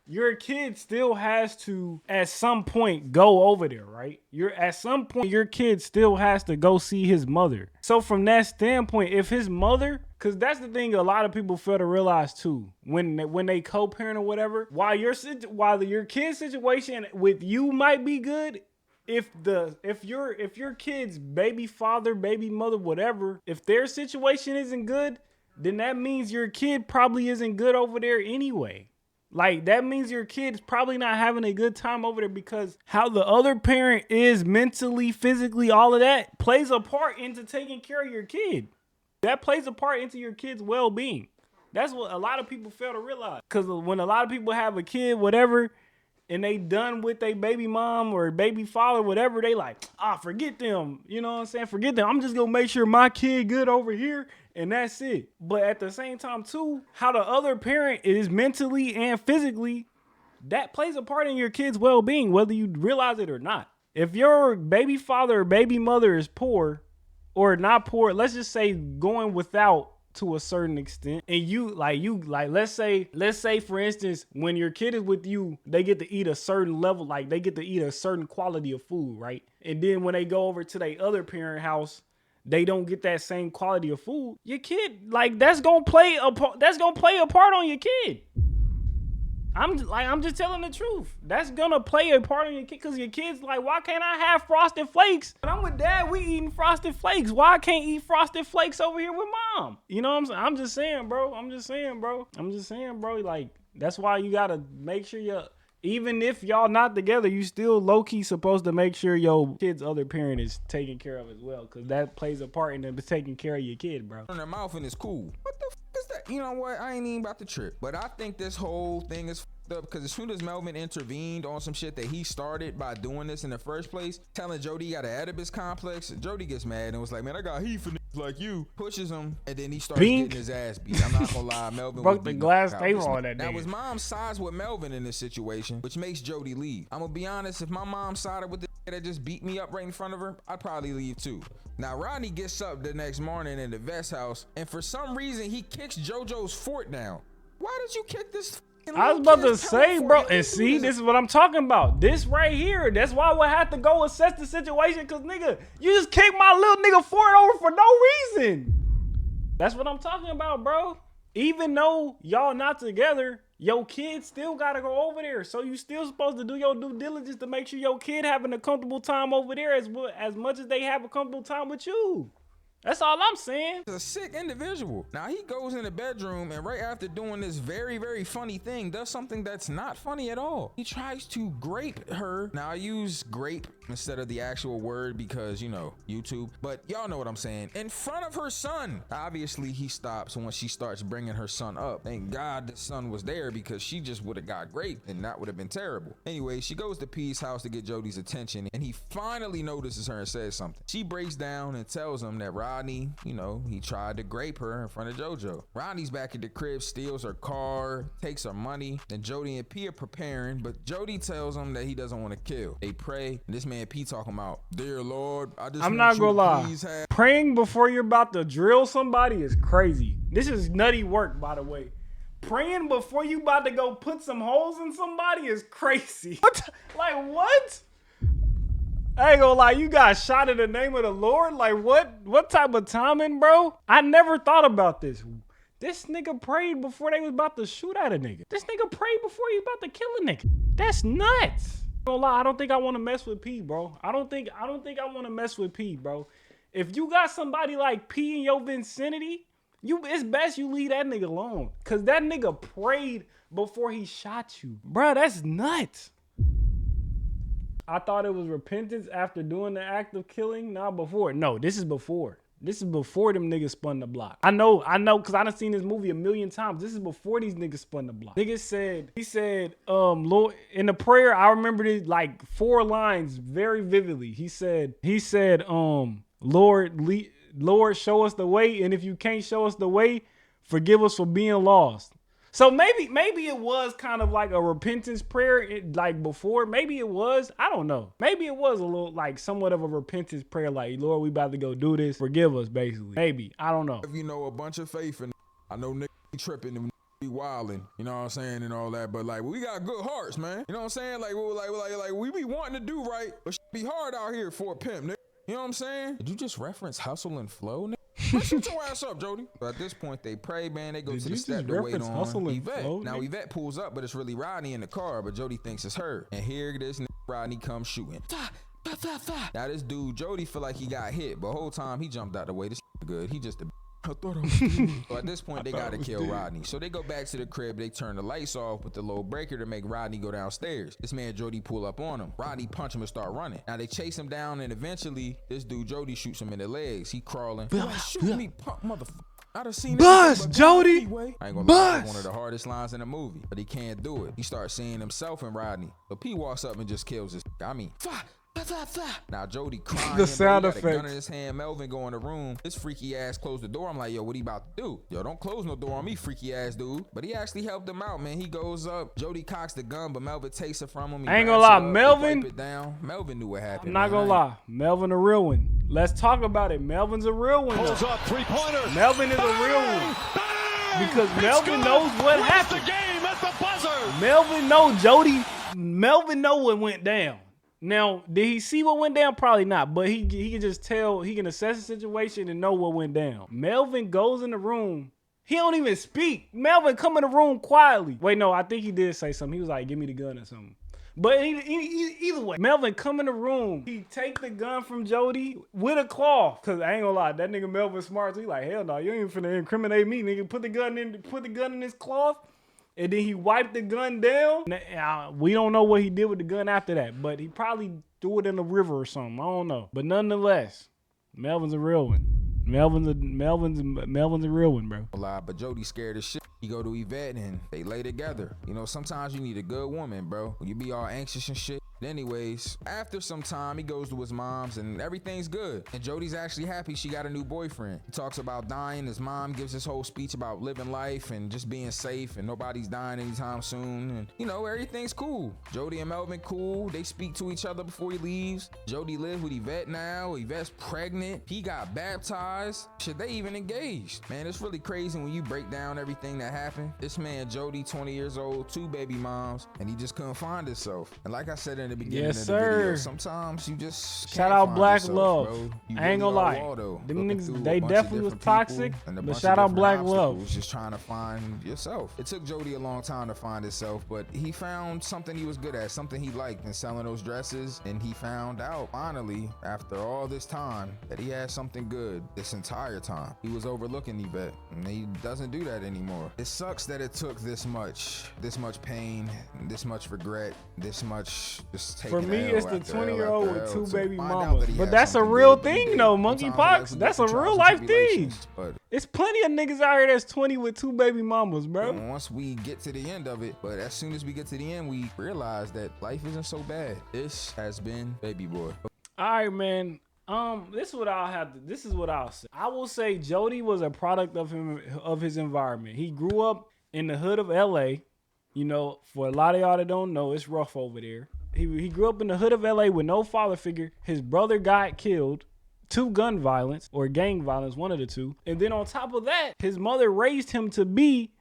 your kid still has to, at some point, go over there, right? At some point, your kid still has to go see his mother. So from that standpoint, if his mother, because that's the thing a lot of people fail to realize too, when they co-parent or whatever, while your kid's situation with you might be good, if your kid's baby father, baby mother, whatever, if their situation isn't good, then that means your kid probably isn't good over there anyway. Like, that means your kid's probably not having a good time over there because how the other parent is mentally, physically, all of that plays a part into taking care of your kid. That plays a part into your kid's well-being. That's what a lot of people fail to realize. Because when a lot of people have a kid, whatever, and they done with their baby mom or baby father, whatever, they like, forget them. You know what I'm saying? Forget them. I'm just going to make sure my kid good over here. And that's it. But at the same time, too, how the other parent is mentally and physically, that plays a part in your kid's well-being, whether you realize it or not. If your baby father or baby mother is poor or not poor, let's just say going without to a certain extent, and let's say for instance, when your kid is with you, they get to eat a certain level, like they get to eat a certain quality of food, right? And then when they go over to their other parent house, they don't get that same quality of food. Your kid, like, that's gonna play a part on your kid. I'm just telling the truth. That's gonna play a part on your kid because your kid's like, why can't I have Frosted Flakes? When I'm with dad, we eating Frosted Flakes. Why I can't eat Frosted Flakes over here with mom? You know what I'm saying? I'm just saying, bro. Like, that's why you gotta make sure even if y'all not together, you still low-key supposed to make sure your kid's other parent is taken care of as well, because that plays a part in them taking care of your kid, bro. In their mouth and it's cool. What the f*** is that? You know what? I ain't even about to trip. But I think this whole thing is f***ed up because as soon as Melvin intervened on some shit that he started by doing this in the first place, telling Jody he got an Oedipus complex, Jody gets mad and was like, man, I got heat for niggas like you. Pushes him, and then he starts getting his ass beat. I'm not gonna lie, Melvin broke the glass table on that day. Now, his mom sides with Melvin in this situation, which makes Jody leave. I'm gonna be honest, if my mom sided with the that just beat me up right in front of her, I'd probably leave too. Now, Rodney gets up the next morning in the Vest house, and for some reason, he kicks JoJo's fort down. Why did you kick this? I was about to say, bro, and see, this is what I'm talking about. This right here, that's why we'll have to go assess the situation, because, nigga, you just kicked my little nigga fort over for no reason. That's what I'm talking about, bro. Even though y'all not together, your kid still gotta go over there. So you still supposed to do your due diligence to make sure your kid having a comfortable time over there as much as they have a comfortable time with you. That's all I'm saying. He's a sick individual. Now he goes in the bedroom and right after doing this very, very funny thing, does something that's not funny at all. He tries to grape her. Now I use grape instead of the actual word because, you know, YouTube, but y'all know what I'm saying. In front of her son. Obviously he stops when she starts bringing her son up. Thank God the son was there because she just would have got raped and that would have been terrible. Anyway, she goes to P's house to get Jody's attention and he finally notices her and says something. She breaks down and tells him that Rodney, you know, he tried to grape her in front of JoJo. Rodney's back at the crib, steals her car, takes her money. Then Jody and P are preparing, but Jody tells him that he doesn't want to kill. They pray, and this man P talking about, dear Lord, I'm not gonna lie. Praying before you're about to drill somebody is crazy. This is nutty work, by the way. Praying before you about to go put some holes in somebody is crazy. What? Like what? I ain't gonna lie, you got shot in the name of the Lord? Like what type of timing, bro? I never thought about this. This nigga prayed before they was about to shoot at a nigga. This nigga prayed before he was about to kill a nigga. That's nuts. I ain't gonna lie, I don't think I want to mess with P, bro. I don't think I want to mess with P, bro. If you got somebody like P in your vicinity, it's best you leave that nigga alone. Cause that nigga prayed before he shot you. Bro, that's nuts. I thought it was repentance after doing the act of killing, not before. No, this is before. This is before them niggas spun the block. I know, because I done seen this movie a million times. This is before these niggas spun the block. He said, Lord, in the prayer, I remember it like 4 lines very vividly. He said, Lord, show us the way, and if you can't show us the way, forgive us for being lost. So maybe it was kind of like a repentance prayer, like before. Maybe it was. I don't know. Maybe it was a little like somewhat of a repentance prayer, like, Lord, we about to go do this. Forgive us, basically. Maybe. I don't know. If you know a bunch of faith, and I know niggas be tripping and be wilding, you know what I'm saying, and all that, but like we got good hearts, man. You know what I'm saying? Like we be wanting to do right, but shit be hard out here for a pimp, nigga. You know what I'm saying? Did you just reference hustle and flow, nigga? Shut your ass up, Jody. But at this point, they pray, man. They go to the step to wait on Yvette. Now, Yvette pulls up, but it's really Rodney in the car, but Jody thinks it's her. And here this nigga Rodney comes shooting. Now, this dude, Jody, feel like he got hit, but the whole time he jumped out the way. This good. He just I thought I was dead. So at this point, they gotta kill Rodney. So they go back to the crib. They turn the lights off with the little breaker to make Rodney go downstairs. This man Jody pull up on him. Rodney punch him and start running. Now they chase him down, and eventually this dude Jody shoots him in the legs. He crawling. Shoot me, punk motherfucker. I done seen Buzz, Jody. Anyway. I ain't gonna lie, that's one of the hardest lines in the movie, but he can't do it. He starts seeing himself in Rodney. So P walks up and just kills his. Now Jody crying. The sound effects. Got a gun in effects. his hand. Melvin go in the room. His freaky ass closed the door. I'm like, yo, what he about to do? Yo, don't close no door on me, freaky ass dude. But he actually helped him out, man. He goes up. Jody cocks the gun, but Melvin takes it from him. He I ain't gonna lie, Melvin. Wipe it down. Melvin knew what happened. I'm not gonna lie, Melvin a real one. Let's talk about it. Melvin's a real one. Pulls up 3-pointer. Melvin is a real one. Bang! Because It's Melvin good. knows what Wins happened. the game at the buzzer. Melvin know Jody. Melvin know what went down. Now, did he see what went down? Probably not. But he can just tell. He can assess the situation and know what went down. Melvin goes in the room. He don't even speak. Melvin come in the room quietly. Wait, no, I think he did say something. He was like, "Give me the gun" or something. But either way, Melvin come in the room. He take the gun from Jody with a cloth. Cause I ain't gonna lie, that nigga Melvin smart. So he like, hell no, you ain't finna incriminate me, nigga. Put the gun in his cloth. And then he wiped the gun down. We don't know what he did with the gun after that, but he probably threw it in the river or something. I don't know. But nonetheless, Melvin's a real one. Melvin's a real one, bro. But Jody's scared as shit. He go to Yvette and they lay together. You know, sometimes you need a good woman, bro. When you be all anxious and shit. Anyways, after some time, he goes to his mom's and everything's good. And Jody's actually happy she got a new boyfriend. He talks about dying. His mom gives this whole speech about living life and just being safe and nobody's dying anytime soon. And, you know, everything's cool. Jody and Melvin cool. They speak to each other before he leaves. Jody lives with Yvette now. Yvette's pregnant. He got baptized. Shit, they even engaged. Man, it's really crazy when you break down everything that happened. This man, Jody, 20 years old, 2 baby moms, and he just couldn't find himself. And like I said in the the beginning Yes, of the video. sir. Sometimes you just Shout can't out find Black yourself, Love. bro. You I ain't really gonna are lie. Waldo, Them looking niggas, through a they bunch of definitely was different people toxic, and a but bunch shout of out different Black Love. obstacles, just trying to find yourself. It took Jody a long time to find himself, but he found something he was good at, something he liked in selling those dresses, and he found out finally after all this time that he had something good this entire time. He was overlooking DEADBEAT, and he doesn't do that anymore. It sucks that it took this much pain, this much regret, this much just taking For me, L it's the after 20-year-old L with after two L to baby find out mamas. that he But had that's a something real good, but he thing, did. though. Sometimes in Monkeypox. life we That's go a through real trials and life thing. tribulations, but It's plenty of niggas out here that's 20 with two baby mamas, bro. once we get to the end of it, but as soon as we get to the end, we realize that life isn't so bad. This has been Baby Boy. All right, man. This is what I'll say. I will say Jody was a product of his environment. He grew up in the hood of LA. You know, for a lot of y'all that don't know, it's rough over there. He grew up in the hood of LA with no father figure. His brother got killed to gun violence or gang violence, one of the two. And then on top of that, his mother raised him to be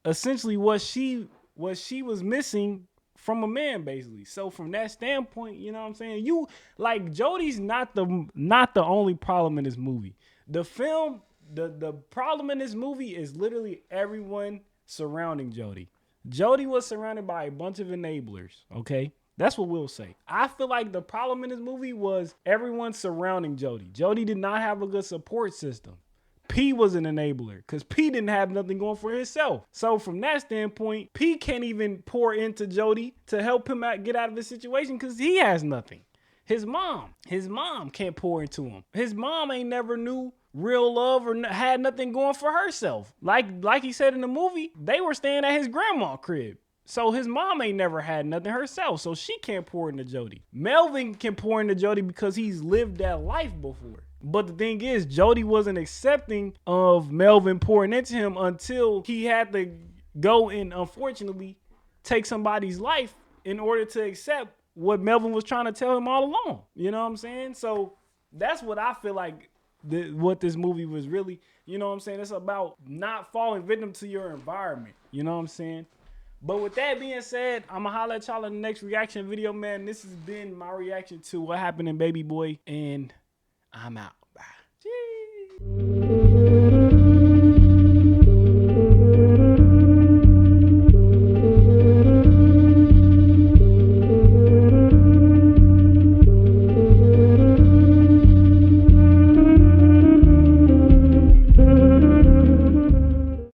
essentially what she was missing from a man, basically. So from that standpoint, you know what I'm saying? You like Jody's not the only problem in this movie. The film, the problem in this movie is literally everyone surrounding Jody. Jody was surrounded by a bunch of enablers, okay? That's what we'll say. I feel like the problem in this movie was everyone surrounding Jody. Jody did not have a good support system. P was an enabler because P didn't have nothing going for himself. So from that standpoint, P can't even pour into Jody to help him get out of the situation because he has nothing. His mom can't pour into him. His mom ain't never knew real love or had nothing going for herself. Like he said in the movie, they were staying at his grandma's crib. So his mom ain't never had nothing herself, so she can't pour into Jody. Melvin can pour into Jody because he's lived that life before. But the thing is, Jody wasn't accepting of Melvin pouring into him until he had to go and, unfortunately, take somebody's life in order to accept what Melvin was trying to tell him all along. You know what I'm saying? So that's what I feel like what this movie was really, you know what I'm saying? It's about not falling victim to your environment. You know what I'm saying? But with that being said, I'm going to holler at y'all in the next reaction video, man. This has been my reaction to what happened in Baby Boy, and I'm out. Bye. Jeez.